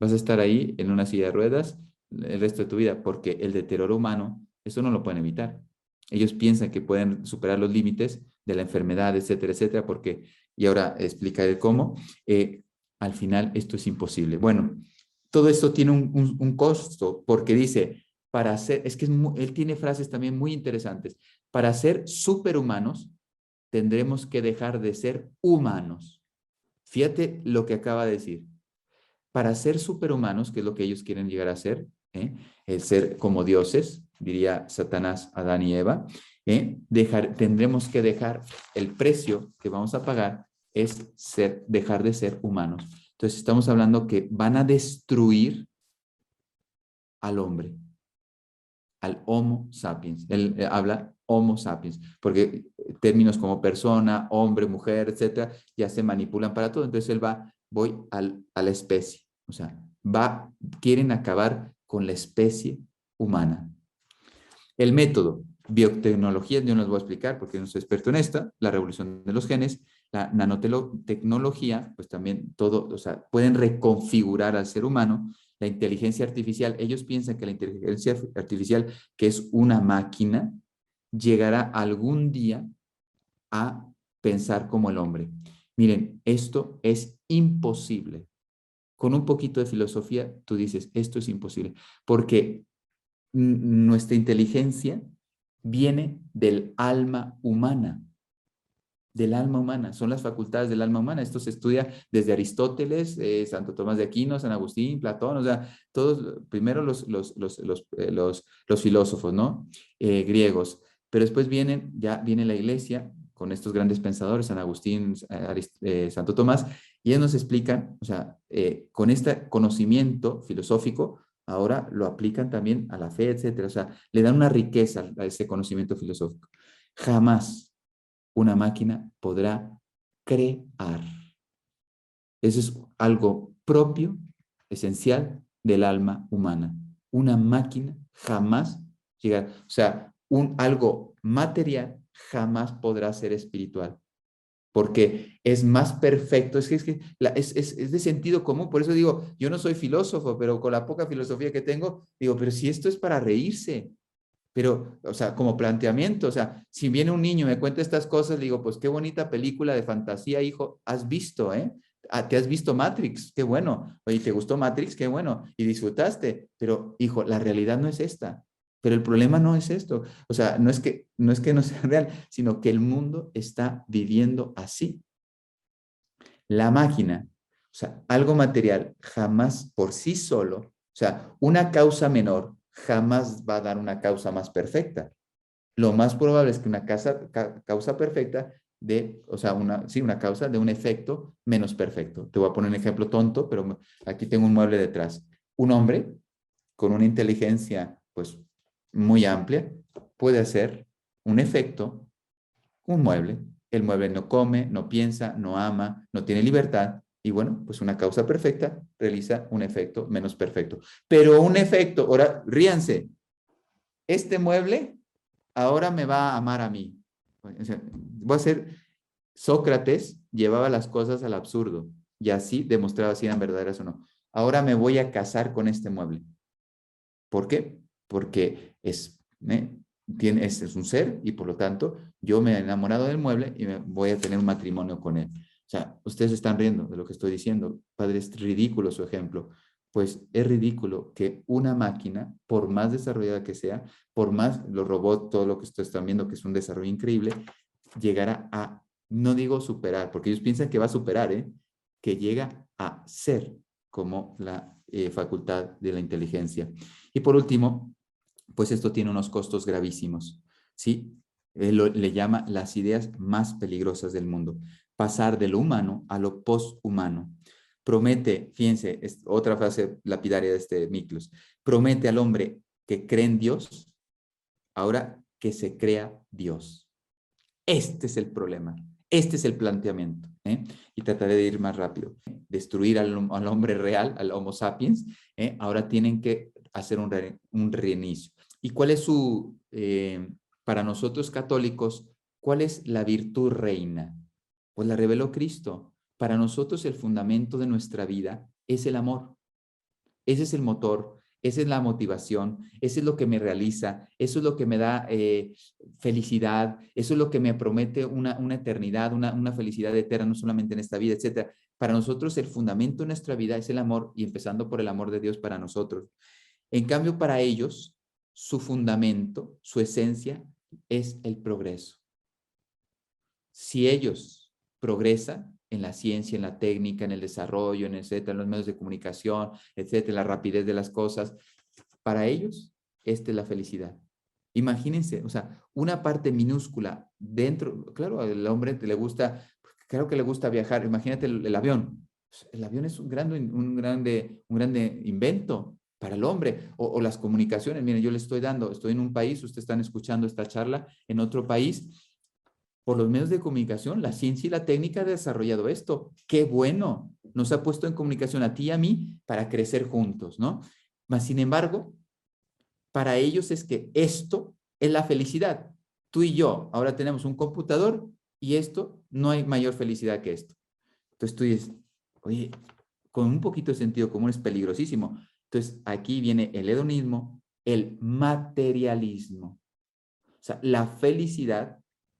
Vas a estar ahí en una silla de ruedas el resto de tu vida, porque el deterioro humano, eso no lo pueden evitar. Ellos piensan que pueden superar los límites de la enfermedad, etcétera, etcétera, porque, y ahora explicaré cómo, al final esto es imposible. Bueno, todo esto tiene un costo, porque dice, para ser, es que él tiene frases también muy interesantes, para ser superhumanos, tendremos que dejar de ser humanos. Fíjate lo que acaba de decir. Para ser superhumanos, que es lo que ellos quieren llegar a ser, el ser como dioses, diría Satanás, Adán y Eva, tendremos que dejar, el precio que vamos a pagar es dejar de ser humanos. Entonces estamos hablando que van a destruir al hombre, al Homo sapiens. Él habla Homo sapiens, porque términos como persona, hombre, mujer, etcétera, ya se manipulan para todo. Entonces él voy a la especie. O sea, quieren acabar con la especie humana. El método, biotecnología, yo no les voy a explicar porque no soy experto en esta, la revolución de los genes, la nanotecnología, pues también todo, o sea, pueden reconfigurar al ser humano. La inteligencia artificial, ellos piensan que la inteligencia artificial, que es una máquina, llegará algún día a pensar como el hombre. Miren, esto es imposible. Con un poquito de filosofía, tú dices, esto es imposible, porque nuestra inteligencia viene del alma humana, son las facultades del alma humana. Esto se estudia desde Aristóteles, Santo Tomás de Aquino, San Agustín, Platón, o sea, todos, primero los filósofos, ¿no? Griegos, pero después viene la iglesia con estos grandes pensadores, San Agustín, Santo Tomás, y ellos nos explican, o sea, con este conocimiento filosófico, ahora lo aplican también a la fe, etcétera, o sea, le dan una riqueza a ese conocimiento filosófico. Jamás una máquina podrá crear. Eso es algo propio, esencial del alma humana. Una máquina jamás llegará, o sea, algo material jamás podrá ser espiritual, porque es más perfecto, es de sentido común. Por eso digo, yo no soy filósofo, pero con la poca filosofía que tengo, digo, pero si esto es para reírse, pero, o sea, como planteamiento, o sea, si viene un niño y me cuenta estas cosas, le digo, pues qué bonita película de fantasía, hijo, has visto, ¿eh? ¿Te has visto Matrix? Qué bueno. Oye, ¿te gustó Matrix? Qué bueno. Y disfrutaste. Pero, hijo, la realidad no es esta. Pero el problema no es esto. O sea, no es que no sea real, sino que el mundo está viviendo así. La máquina, o sea, algo material, jamás por sí solo, o sea, una causa menor jamás va a dar una causa más perfecta. Lo más probable es que una causa perfecta o sea, una causa de un efecto menos perfecto. Te voy a poner un ejemplo tonto, pero aquí tengo un mueble detrás. Un hombre con una inteligencia, pues, muy amplia, puede hacer un efecto, un mueble. El mueble no come, no piensa, no ama, no tiene libertad. Y bueno, pues una causa perfecta realiza un efecto menos perfecto. Pero un efecto, ahora ríanse, este mueble ahora me va a amar a mí. O sea, voy a ser, Sócrates llevaba las cosas al absurdo y así demostraba si eran verdaderas o no. Ahora me voy a casar con este mueble. ¿Por qué? Porque es un ser y por lo tanto yo me he enamorado del mueble y voy a tener un matrimonio con él. O sea, ustedes están riendo de lo que estoy diciendo. Padre, es ridículo su ejemplo. Pues es ridículo que una máquina, por más desarrollada que sea, por más los robots, todo lo que ustedes están viendo, que es un desarrollo increíble, llegara a, no digo superar, porque ellos piensan que va a superar, que llega a ser como la facultad de la inteligencia. Y por último, pues esto tiene unos costos gravísimos, ¿sí? Le llama las ideas más peligrosas del mundo. Pasar de lo humano a lo posthumano. Promete, fíjense, es otra frase lapidaria de este Miklos, promete al hombre que cree en Dios, ahora que se crea Dios. Este es el problema, este es el planteamiento, y trataré de ir más rápido. Destruir al hombre real, al Homo sapiens, ahora tienen que hacer un reinicio. ¿Y cuál es para nosotros católicos, cuál es la virtud reina? Pues la reveló Cristo. Para nosotros el fundamento de nuestra vida es el amor. Ese es el motor, esa es la motivación, eso es lo que me realiza, eso es lo que me da felicidad, eso es lo que me promete una eternidad, una felicidad eterna, no solamente en esta vida, etc. Para nosotros el fundamento de nuestra vida es el amor y empezando por el amor de Dios para nosotros. En cambio, para ellos, su fundamento, su esencia es el progreso. Si ellos progresan en la ciencia, en la técnica, en el desarrollo, en etcétera, en los medios de comunicación, etcétera, la rapidez de las cosas, para ellos, esta es la felicidad. Imagínense, o sea, una parte minúscula dentro, claro, al hombre le gusta, claro que le gusta viajar, imagínate el avión. El avión es un grande invento para el hombre, o las comunicaciones. Miren, yo le estoy estoy en un país, ustedes están escuchando esta charla en otro país, por los medios de comunicación, la ciencia y la técnica ha desarrollado esto. ¡Qué bueno! Nos ha puesto en comunicación a ti y a mí para crecer juntos, ¿no? Mas, sin embargo, para ellos es que esto es la felicidad. Tú y yo ahora tenemos un computador y esto, no hay mayor felicidad que esto. Entonces tú dices, oye, con un poquito de sentido común es peligrosísimo. Entonces aquí viene el hedonismo, el materialismo. O sea, la felicidad,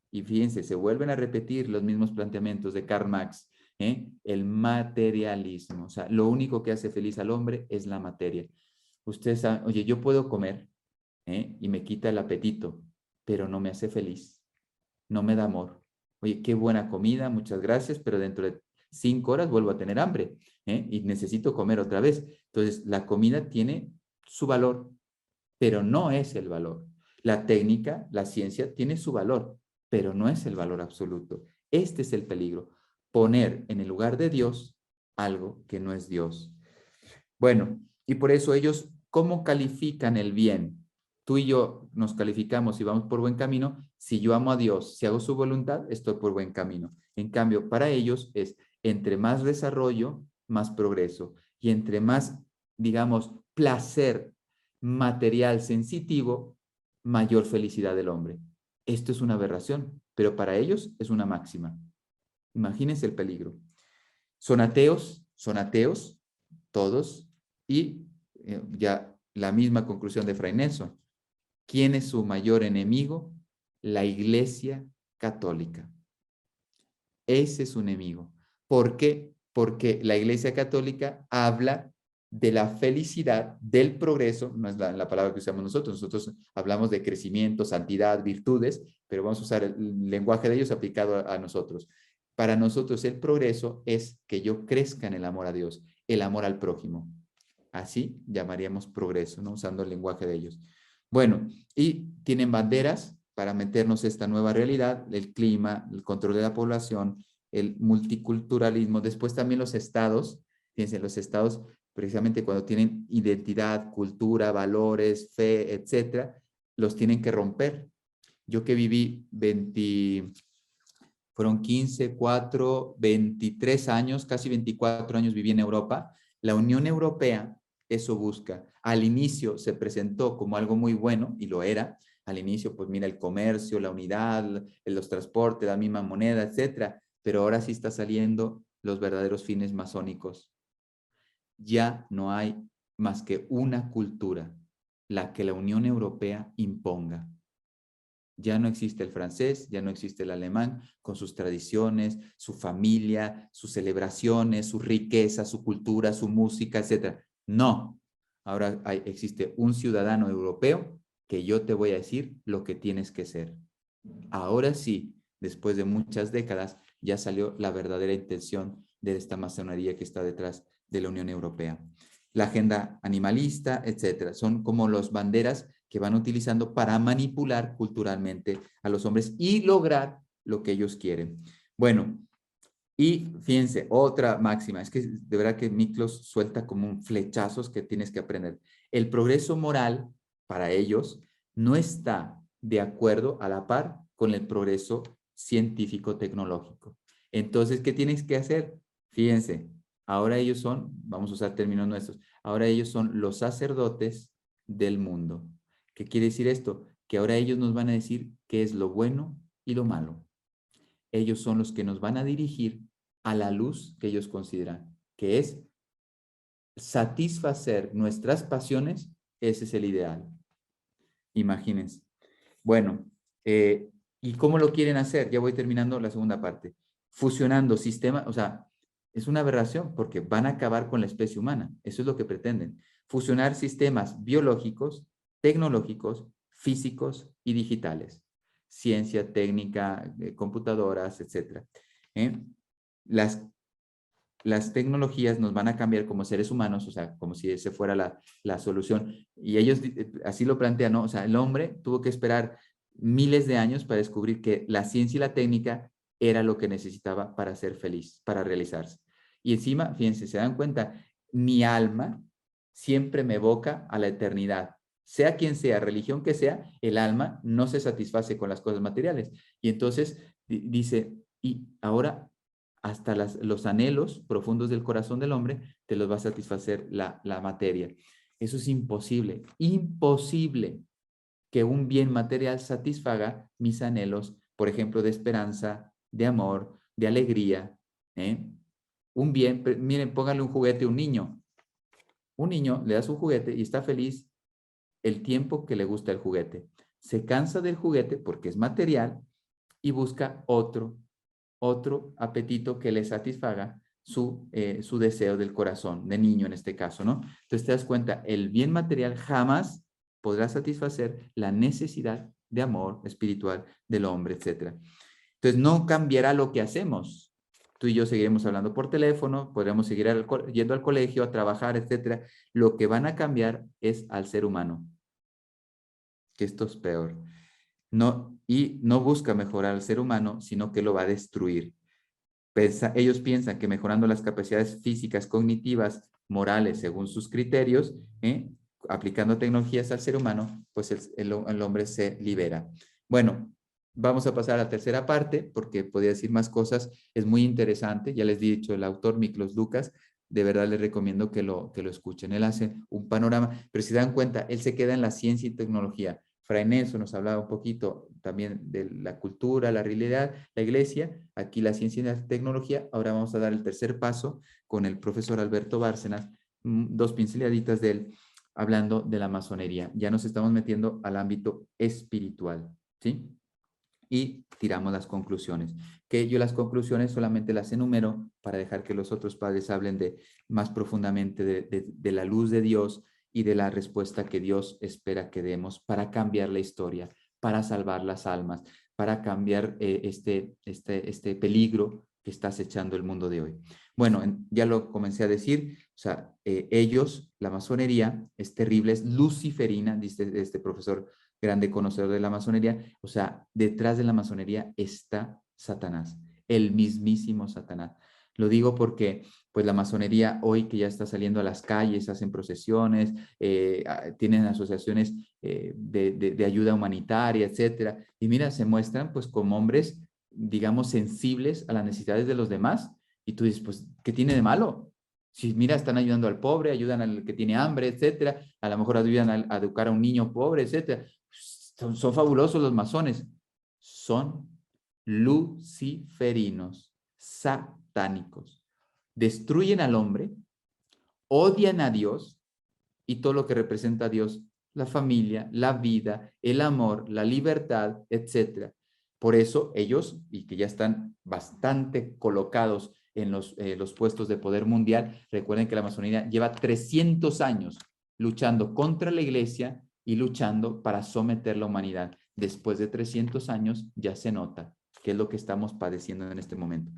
y fíjense, se vuelven a repetir los mismos planteamientos de Karl Marx, el materialismo. O sea, lo único que hace feliz al hombre es la materia. Ustedes saben, oye, yo puedo comer y me quita el apetito, pero no me hace feliz, no me da amor. Oye, qué buena comida, muchas gracias, pero dentro de 5 horas vuelvo a tener hambre y necesito comer otra vez. Entonces, la comida tiene su valor, pero no es el valor. La técnica, la ciencia tiene su valor, pero no es el valor absoluto. Este es el peligro, poner en el lugar de Dios algo que no es Dios. Bueno, y por eso ellos, ¿cómo califican el bien? Tú y yo nos calificamos y vamos por buen camino. Si yo amo a Dios, si hago su voluntad, estoy por buen camino. En cambio, para ellos es entre más desarrollo, más progreso. Y entre más, digamos, placer material sensitivo, mayor felicidad del hombre. Esto es una aberración, pero para ellos es una máxima. Imagínense el peligro. Son ateos, todos, y ya la misma conclusión de Fray Nelson. ¿Quién es su mayor enemigo? La Iglesia Católica. Ese es su enemigo. ¿Por qué? Porque la Iglesia Católica habla de la felicidad, del progreso, no es la palabra que usamos nosotros hablamos de crecimiento, santidad, virtudes, pero vamos a usar el lenguaje de ellos aplicado a nosotros. Para nosotros el progreso es que yo crezca en el amor a Dios, el amor al prójimo. Así llamaríamos progreso, ¿no? Usando el lenguaje de ellos. Bueno, y tienen banderas para meternos esta nueva realidad, el clima, el control de la población, el multiculturalismo, después también los estados, fíjense, los estados precisamente cuando tienen identidad, cultura, valores, fe, etcétera, los tienen que romper. Yo que viví fueron 15, 4, 23 años, casi 24 años viví en Europa. La Unión Europea eso busca. Al inicio se presentó como algo muy bueno, y lo era. Al inicio, pues mira, el comercio, la unidad, los transportes, la misma moneda, etcétera. Pero ahora sí está saliendo los verdaderos fines masónicos. Ya no hay más que una cultura, la que la Unión Europea imponga. Ya no existe el francés, ya no existe el alemán, con sus tradiciones, su familia, sus celebraciones, su riqueza, su cultura, su música, etc. No, ahora existe un ciudadano europeo que yo te voy a decir lo que tienes que ser. Ahora sí, después de muchas décadas, ya salió la verdadera intención de esta masonería que está detrás de la Unión Europea. La agenda animalista, etcétera, son como las banderas que van utilizando para manipular culturalmente a los hombres y lograr lo que ellos quieren. Bueno, y fíjense, otra máxima, es que de verdad que Miklos suelta como un flechazos que tienes que aprender. El progreso moral para ellos no está de acuerdo a la par con el progreso científico-tecnológico. Entonces, ¿qué tienes que hacer? Fíjense, ahora ellos son, vamos a usar términos nuestros, ahora ellos son los sacerdotes del mundo. ¿Qué quiere decir esto? Que ahora ellos nos van a decir qué es lo bueno y lo malo. Ellos son los que nos van a dirigir a la luz que ellos consideran, que es satisfacer nuestras pasiones. Ese es el ideal. Imagínense. Bueno, ¿y cómo lo quieren hacer? Ya voy terminando la segunda parte. Fusionando sistemas, o sea, es una aberración porque van a acabar con la especie humana. Eso es lo que pretenden. Fusionar sistemas biológicos, tecnológicos, físicos y digitales. Ciencia, técnica, computadoras, etc. Las tecnologías nos van a cambiar como seres humanos, o sea, como si esa fuera la solución. Y ellos así lo plantean, ¿no? O sea, el hombre tuvo que esperar miles de años para descubrir que la ciencia y la técnica era lo que necesitaba para ser feliz, para realizarse. Y encima, fíjense, se dan cuenta, mi alma siempre me evoca a la eternidad. Sea quien sea, religión que sea, el alma no se satisface con las cosas materiales. Y entonces dice, y ahora hasta los anhelos profundos del corazón del hombre te los va a satisfacer la materia. Eso es imposible, imposible que un bien material satisfaga mis anhelos, por ejemplo, de esperanza, de amor, de alegría. Un bien, miren, pónganle un juguete a un niño. Un niño le das un juguete y está feliz el tiempo que le gusta el juguete. Se cansa del juguete porque es material y busca otro apetito que le satisfaga su deseo del corazón, de niño en este caso, ¿no? Entonces te das cuenta, el bien material jamás podrá satisfacer la necesidad de amor espiritual del hombre, etc. Entonces no cambiará lo que hacemos. Tú y yo seguiremos hablando por teléfono, podremos seguir yendo al colegio, a trabajar, etc. Lo que van a cambiar es al ser humano, que esto es peor. No, y no busca mejorar al ser humano, sino que lo va a destruir. Ellos piensan que mejorando las capacidades físicas, cognitivas, morales, según sus criterios, aplicando tecnologías al ser humano, pues el hombre se libera. Bueno, vamos a pasar a la tercera parte, porque podría decir más cosas. Es muy interesante, ya les he dicho, el autor Miklos Lukács, de verdad les recomiendo que lo escuchen. Él hace un panorama, pero si se dan cuenta, él se queda en la ciencia y tecnología. Fray Nelson nos hablaba un poquito también de la cultura, la realidad, la iglesia, aquí la ciencia y la tecnología. Ahora vamos a dar el tercer paso con el profesor Alberto Bárcenas, dos pinceladitas de él, hablando de la masonería. Ya nos estamos metiendo al ámbito espiritual, ¿sí? Y tiramos las conclusiones, que yo las conclusiones solamente las enumero para dejar que los otros padres hablen más profundamente de la luz de Dios y de la respuesta que Dios espera que demos para cambiar la historia, para salvar las almas, para cambiar este peligro que está acechando el mundo de hoy. Bueno, ya lo comencé a decir, o sea, ellos, la masonería es terrible, es luciferina, dice este profesor grande conocedor de la masonería, o sea, detrás de la masonería está Satanás, el mismísimo Satanás. Lo digo porque pues la masonería hoy que ya está saliendo a las calles, hacen procesiones, tienen asociaciones de ayuda humanitaria, etcétera. Y mira, se muestran pues como hombres, digamos, sensibles a las necesidades de los demás. Y tú dices, pues, ¿qué tiene de malo? Si mira, están ayudando al pobre, ayudan al que tiene hambre, etcétera. A lo mejor ayudan a educar a un niño pobre, etcétera. Son fabulosos los masones. Son luciferinos, satánicos. Destruyen al hombre, odian a Dios y todo lo que representa a Dios, la familia, la vida, el amor, la libertad, etcétera. Por eso ellos, y que ya están bastante colocados en los puestos de poder mundial, recuerden que la masonería lleva 300 años luchando contra la iglesia y luchando para someter la humanidad. Después de 300 años ya se nota que es lo que estamos padeciendo en este momento.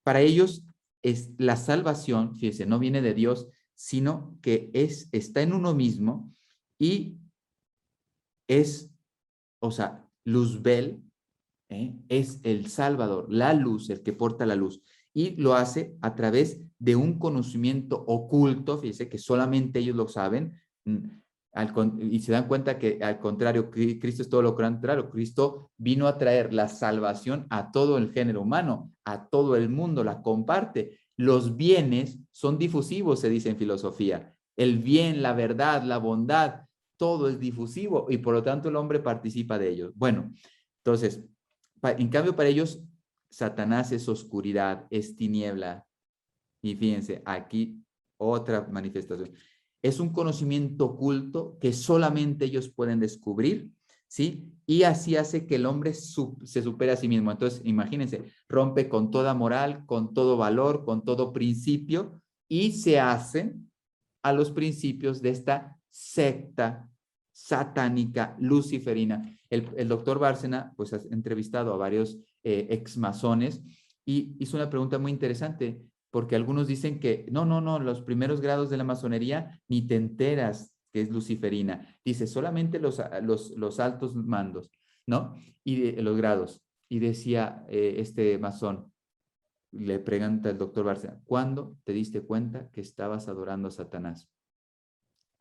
Para ellos es la salvación, fíjense, no viene de Dios, sino que está en uno mismo y es, o sea, Luzbel, es el Salvador, la luz, el que porta la luz. Y lo hace a través de un conocimiento oculto, fíjense que solamente ellos lo saben, y se dan cuenta que al contrario, Cristo es todo lo contrario. Cristo vino a traer la salvación a todo el género humano, a todo el mundo, la comparte. Los bienes son difusivos, se dice en filosofía. El bien, la verdad, la bondad, todo es difusivo y por lo tanto el hombre participa de ellos. Bueno, entonces, en cambio para ellos, Satanás es oscuridad, es tiniebla. Y fíjense, aquí otra manifestación. Es un conocimiento oculto que solamente ellos pueden descubrir, ¿sí? Y así hace que el hombre se supere a sí mismo. Entonces, imagínense, rompe con toda moral, con todo valor, con todo principio y se hacen a los principios de esta secta satánica luciferina. El doctor Bárcena, pues ha entrevistado a varios ex masones y hizo una pregunta muy interesante porque algunos dicen que no, los primeros grados de la masonería ni te enteras que es luciferina. Dice, solamente los altos mandos, ¿no? Y los grados. Y decía este masón, le pregunta el doctor Bárcena, ¿cuándo te diste cuenta que estabas adorando a Satanás?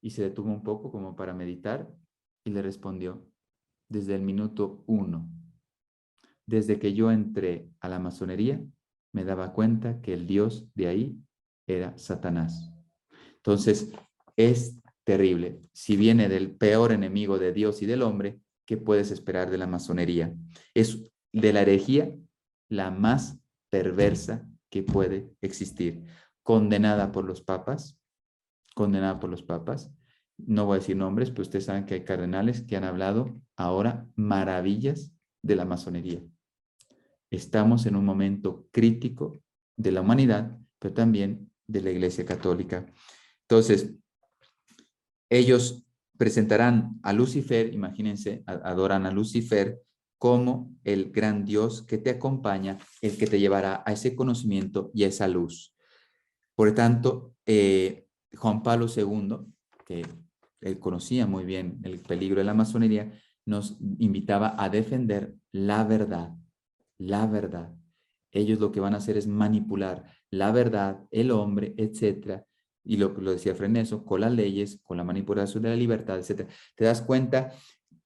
Y se detuvo un poco como para meditar y le respondió, desde el minuto 1. Desde que yo entré a la masonería, me daba cuenta que el Dios de ahí era Satanás. Entonces, es terrible. Si viene del peor enemigo de Dios y del hombre, ¿qué puedes esperar de la masonería? Es de la herejía la más perversa que puede existir. Condenada por los papas, condenada por los papas. No voy a decir nombres, pero ustedes saben que hay cardenales que han hablado ahora maravillas de la masonería. Estamos en un momento crítico de la humanidad, pero también de la Iglesia Católica. Entonces, ellos presentarán a Lucifer, imagínense, adoran a Lucifer como el gran Dios que te acompaña, el que te llevará a ese conocimiento y a esa luz. Por lo tanto, Juan Pablo II, que él conocía muy bien el peligro de la masonería, nos invitaba a defender la verdad. La verdad. Ellos lo que van a hacer es manipular la verdad, el hombre, etcétera. Y lo decía Freneso, con las leyes, con la manipulación de la libertad, etcétera. Te das cuenta,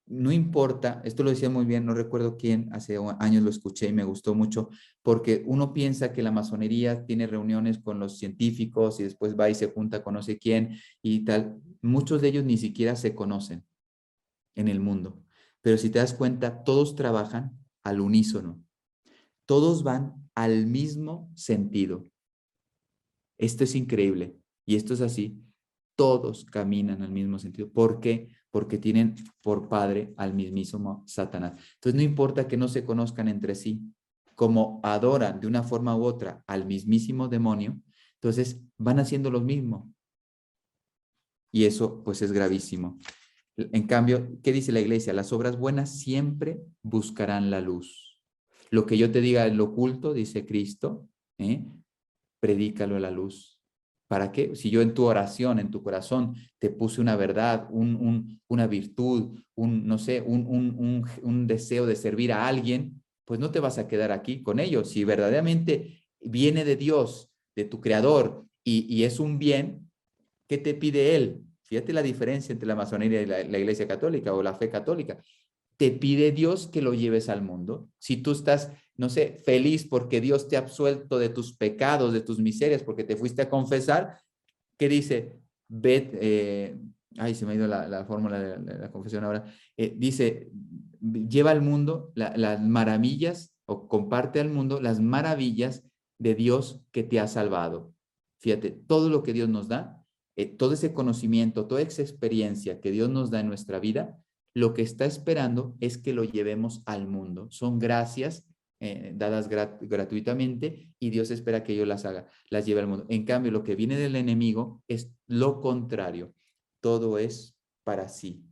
no importa, esto lo decía muy bien, no recuerdo quién, hace años lo escuché y me gustó mucho, porque uno piensa que la masonería tiene reuniones con los científicos y después va y se junta con no sé quién y tal. Muchos de ellos ni siquiera se conocen en el mundo. Pero si te das cuenta, todos trabajan al unísono. Todos van al mismo sentido. Esto es increíble y esto es así. Todos caminan al mismo sentido. ¿Por qué? Porque tienen por padre al mismísimo Satanás. Entonces no importa que no se conozcan entre sí, como adoran de una forma u otra al mismísimo demonio, entonces van haciendo lo mismo. Y eso pues es gravísimo. En cambio, ¿qué dice la iglesia? Las obras buenas siempre buscarán la luz. Lo que yo te diga en lo oculto, dice Cristo, predícalo a la luz. ¿Para qué? Si yo en tu oración, en tu corazón, te puse una verdad, una virtud, no sé, un deseo de servir a alguien, pues no te vas a quedar aquí con ellos. Si verdaderamente viene de Dios de tu creador y es un bien, ¿qué te pide él? Fíjate la diferencia entre la masonería y la Iglesia Católica o la fe católica. Te pide Dios que lo lleves al mundo. Si tú estás, no sé, feliz porque Dios te ha absuelto de tus pecados, de tus miserias, porque te fuiste a confesar, ¿qué dice? Ve, ay, se me ha ido la fórmula de la confesión ahora. Dice, lleva al mundo las maravillas o comparte al mundo las maravillas de Dios que te ha salvado. Fíjate, todo lo que Dios nos da, todo ese conocimiento, toda esa experiencia que Dios nos da en nuestra vida, lo que está esperando es que lo llevemos al mundo. Son gracias dadas gratuitamente y Dios espera que yo las haga, las lleve al mundo. En cambio, lo que viene del enemigo es lo contrario. Todo es para sí.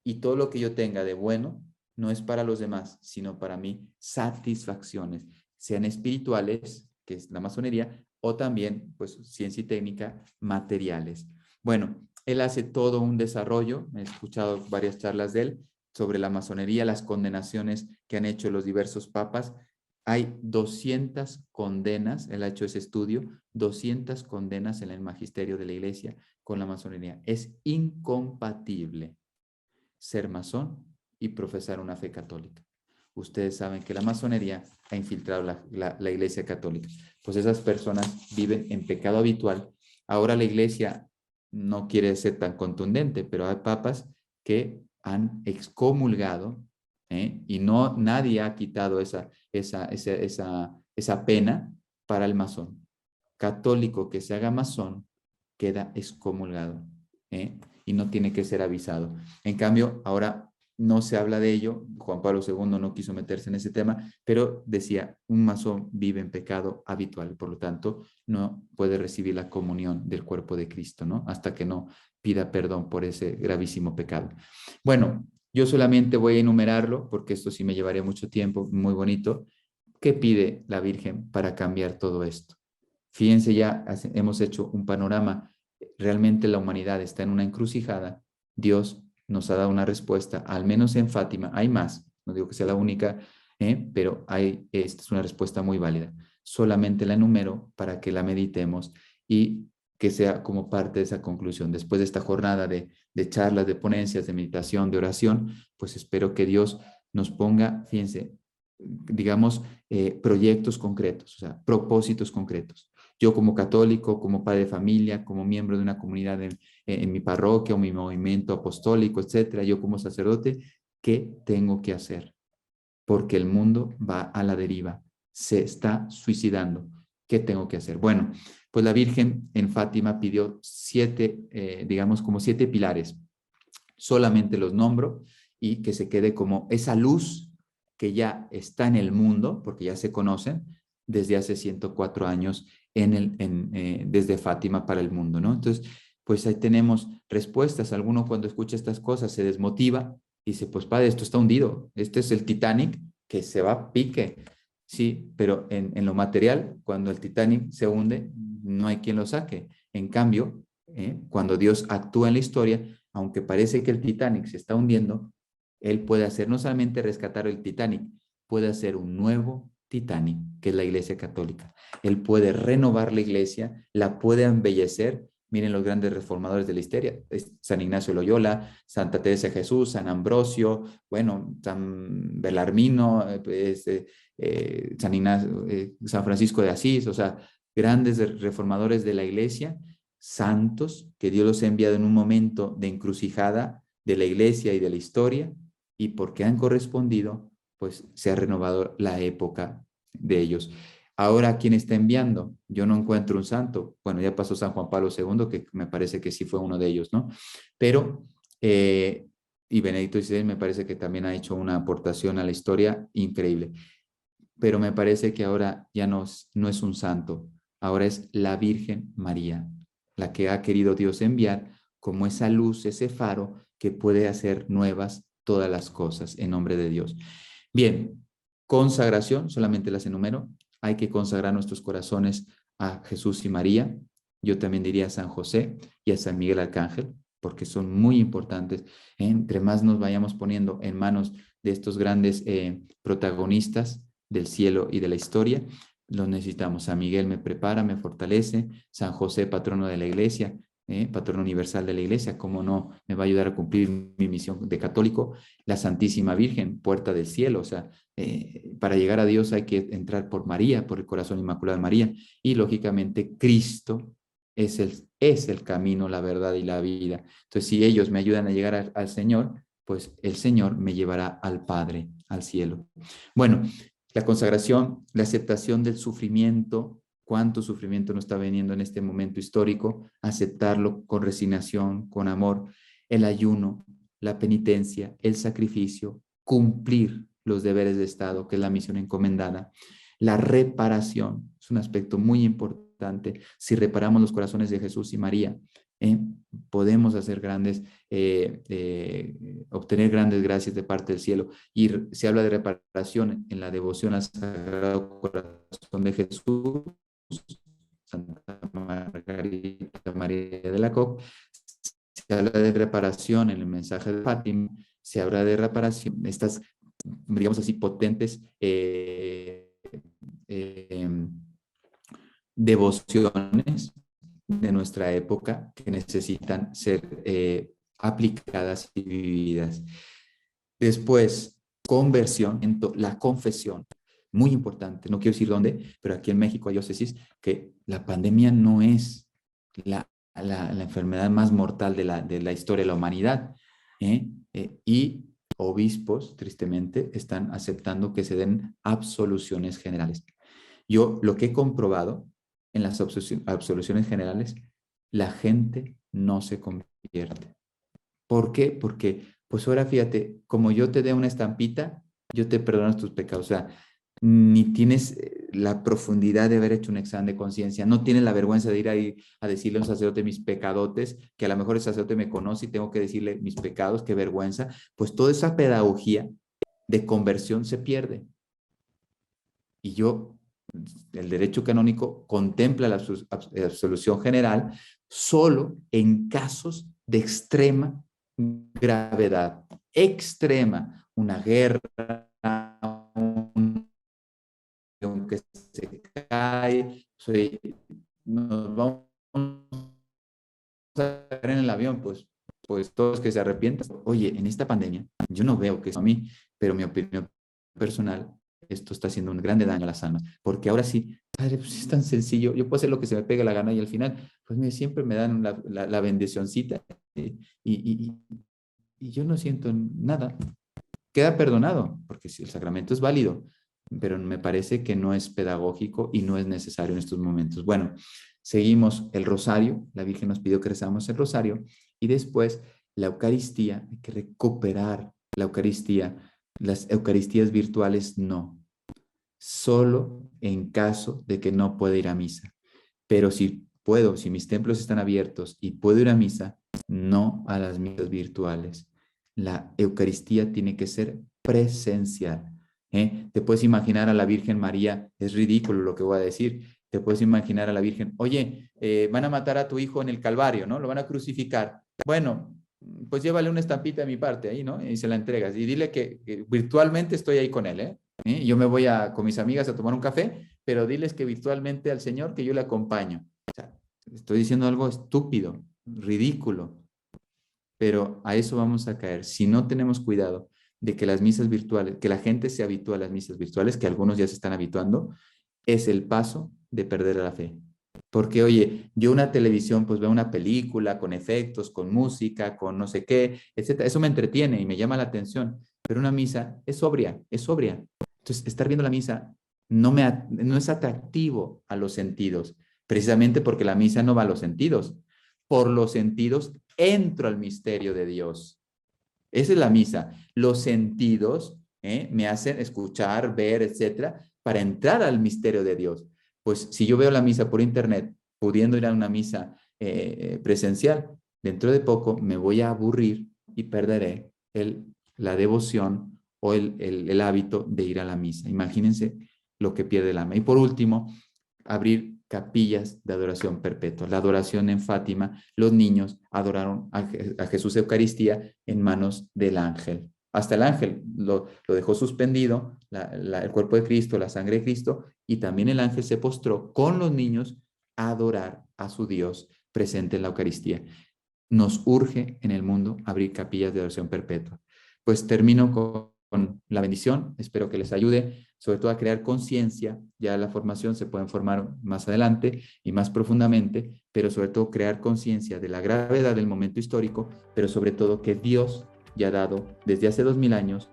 Y todo lo que yo tenga de bueno no es para los demás, sino para mí satisfacciones, sean espirituales, que es la masonería, o también, pues, ciencia y técnica, materiales. Bueno, él hace todo un desarrollo, he escuchado varias charlas de él, sobre la masonería, las condenaciones que han hecho los diversos papas. Hay 200 condenas, él ha hecho ese estudio, 200 condenas en el magisterio de la iglesia con la masonería. Es incompatible ser masón y profesar una fe católica. Ustedes saben que la masonería ha infiltrado la iglesia católica. Pues esas personas viven en pecado habitual. Ahora la iglesia no quiere ser tan contundente, pero hay papas que han excomulgado, y no, nadie ha quitado esa pena para el masón. Católico que se haga masón queda excomulgado, y no tiene que ser avisado. En cambio, ahora no se habla de ello. Juan Pablo II no quiso meterse en ese tema, pero decía, un masón vive en pecado habitual, por lo tanto, no puede recibir la comunión del cuerpo de Cristo, ¿no? Hasta que no pida perdón por ese gravísimo pecado. Bueno, yo solamente voy a enumerarlo, porque esto sí me llevaría mucho tiempo, muy bonito. ¿Qué pide la Virgen para cambiar todo esto? Fíjense, ya hemos hecho un panorama. Realmente la humanidad está en una encrucijada. Dios nos ha dado una respuesta, al menos en Fátima. Hay más, no digo que sea la única, pero esta es una respuesta muy válida. Solamente la enumero para que la meditemos y que sea como parte de esa conclusión. Después de esta jornada de charlas, de ponencias, de meditación, de oración, pues espero que Dios nos ponga, fíjense, digamos, proyectos concretos, o sea, propósitos concretos. Yo como católico, como padre de familia, como miembro de una comunidad en mi parroquia o mi movimiento apostólico, etcétera, yo como sacerdote, ¿qué tengo que hacer? Porque el mundo va a la deriva, se está suicidando. ¿Qué tengo que hacer? Bueno, pues la Virgen en Fátima pidió 7, digamos como 7 pilares. Solamente los nombro y que se quede como esa luz que ya está en el mundo, porque ya se conocen desde hace 104 años desde Fátima para el mundo, ¿no? Entonces, pues ahí tenemos respuestas. Alguno cuando escucha estas cosas se desmotiva y dice, pues padre, esto está hundido, este es el Titanic que se va a pique. Sí, pero en lo material, cuando el Titanic se hunde, no hay quien lo saque. En cambio, cuando Dios actúa en la historia, aunque parece que el Titanic se está hundiendo, Él puede hacer, no solamente rescatar el Titanic, puede hacer un nuevo Titanic, que es la Iglesia Católica. Él puede renovar la Iglesia, la puede embellecer. Miren los grandes reformadores de la historia, San Ignacio de Loyola, Santa Teresa de Jesús, San Ambrosio, bueno, San Belarmino, San Ignacio, San Francisco de Asís, o sea, grandes reformadores de la Iglesia, santos que Dios los ha enviado en un momento de encrucijada de la iglesia y de la historia, y porque han correspondido, pues se ha renovado la época de ellos. Ahora, ¿quién está enviando? Yo no encuentro un santo. Bueno, ya pasó San Juan Pablo II, que me parece que sí fue uno de ellos, ¿no? Pero, y Benedicto XVI me parece que también ha hecho una aportación a la historia increíble. Pero me parece que ahora ya no es un santo, ahora es la Virgen María, la que ha querido Dios enviar como esa luz, ese faro que puede hacer nuevas todas las cosas en nombre de Dios. Bien, consagración, solamente las enumero. Hay que consagrar nuestros corazones a Jesús y María. Yo también diría a San José y a San Miguel Arcángel, porque son muy importantes. Entre más nos vayamos poniendo en manos de estos grandes protagonistas del cielo y de la historia, Lo necesitamos. San Miguel me prepara, me fortalece. San José, patrono de la iglesia, patrono universal de la iglesia, cómo no me va a ayudar a cumplir mi misión de católico. La Santísima Virgen, puerta del cielo, o sea, para llegar a Dios hay que entrar por María, por el corazón inmaculado de María, y lógicamente Cristo es el camino, la verdad y la vida. Entonces, si ellos me ayudan a llegar al Señor, pues el Señor me llevará al Padre, al cielo. Bueno, la consagración, la aceptación del sufrimiento, cuánto sufrimiento nos está veniendo en este momento histórico, aceptarlo con resignación, con amor, el ayuno, la penitencia, el sacrificio, cumplir los deberes de Estado, que es la misión encomendada, la reparación, es un aspecto muy importante. Si reparamos los corazones de Jesús y María, podemos hacer obtener grandes gracias de parte del cielo. Y se habla de reparación en la devoción al Sagrado Corazón de Jesús, Santa Margarita María de la Coque. Se habla de reparación en el mensaje de Fátima, se habla de reparación, estas, digamos así, potentes devociones de nuestra época que necesitan ser aplicadas y vividas. Después, conversión, la confesión, muy importante, no quiero decir dónde, pero aquí en México hay diócesis que la pandemia no es la enfermedad más mortal de la historia de la humanidad, y obispos, tristemente, están aceptando que se den absoluciones generales. Yo lo que he comprobado en las absoluciones generales, la gente no se convierte. ¿Por qué? Porque, pues ahora fíjate, como yo te dé una estampita, yo te perdono tus pecados. O sea, ni tienes la profundidad de haber hecho un examen de conciencia, no tienes la vergüenza de ir ahí a decirle a un sacerdote mis pecadotes, que a lo mejor el sacerdote me conoce y tengo que decirle mis pecados, qué vergüenza. Pues toda esa pedagogía de conversión se pierde. Y el derecho canónico contempla la absolución general solo en casos de extrema gravedad, extrema, una guerra, que se cae, nos vamos a caer en el avión, pues todos que se arrepientan. Oye, en esta pandemia, yo no veo que eso a mí, pero mi opinión personal, esto está haciendo un grande daño a las almas, porque ahora sí, padre, pues es tan sencillo, yo puedo hacer lo que se me pegue la gana y al final, pues siempre me dan la bendicioncita y yo no siento nada. Queda perdonado, porque si el sacramento es válido, pero me parece que no es pedagógico y no es necesario en estos momentos. Bueno, seguimos el rosario, la Virgen nos pidió que rezamos el rosario, y después la Eucaristía, hay que recuperar la Eucaristía. Las Eucaristías virtuales no, solo en caso de que no pueda ir a misa. Pero si puedo, si mis templos están abiertos y puedo ir a misa, no a las misas virtuales. La Eucaristía tiene que ser presencial. Te puedes imaginar a la Virgen María, es ridículo lo que voy a decir, te puedes imaginar a la Virgen, oye, van a matar a tu hijo en el Calvario, ¿no? Lo van a crucificar. Bueno, pues llévale una estampita de mi parte ahí, ¿no? Y se la entregas. Y dile que virtualmente estoy ahí con él, ¿eh? Yo me voy con mis amigas a tomar un café, pero diles que virtualmente al Señor que yo le acompaño. O sea, estoy diciendo algo estúpido, ridículo, pero a eso vamos a caer. Si no tenemos cuidado de que las misas virtuales, que la gente se habitúe a las misas virtuales, que algunos ya se están habituando, es el paso de perder la fe. Porque, oye, yo una televisión, pues veo una película con efectos, con música, con no sé qué, etcétera. Eso me entretiene y me llama la atención. Pero una misa es sobria, es sobria. Entonces, estar viendo la misa no es atractivo a los sentidos, precisamente porque la misa no va a los sentidos. Por los sentidos entro al misterio de Dios. Esa es la misa. Los sentidos me hacen escuchar, ver, etcétera, para entrar al misterio de Dios. Pues si yo veo la misa por internet, pudiendo ir a una misa presencial, dentro de poco me voy a aburrir y perderé la devoción o el hábito de ir a la misa. Imagínense lo que pierde el alma. Y por último, abrir capillas de adoración perpetua. La adoración en Fátima, los niños adoraron a Jesús Eucaristía en manos del ángel. Hasta el ángel lo dejó suspendido, el cuerpo de Cristo, la sangre de Cristo, y también el ángel se postró con los niños a adorar a su Dios presente en la Eucaristía. Nos urge en el mundo abrir capillas de adoración perpetua. Pues termino con la bendición, espero que les ayude sobre todo a crear conciencia. Ya la formación se pueden formar más adelante y más profundamente, pero sobre todo crear conciencia de la gravedad del momento histórico, pero sobre todo que Dios ya ha dado desde hace 2000 años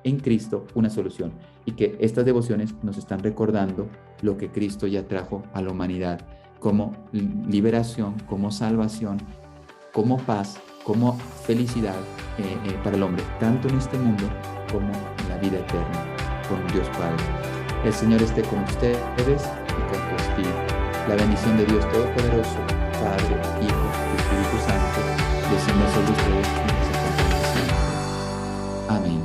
en Cristo una solución, y que estas devociones nos están recordando lo que Cristo ya trajo a la humanidad como liberación, como salvación, como paz, como felicidad para el hombre, tanto en este mundo como en la vida eterna con Dios Padre. El Señor esté con ustedes y con tu espíritu. La bendición de Dios Todopoderoso, Padre, Hijo y Espíritu Santo, descienda sobre ustedes y nos acompañe siempre. Amén.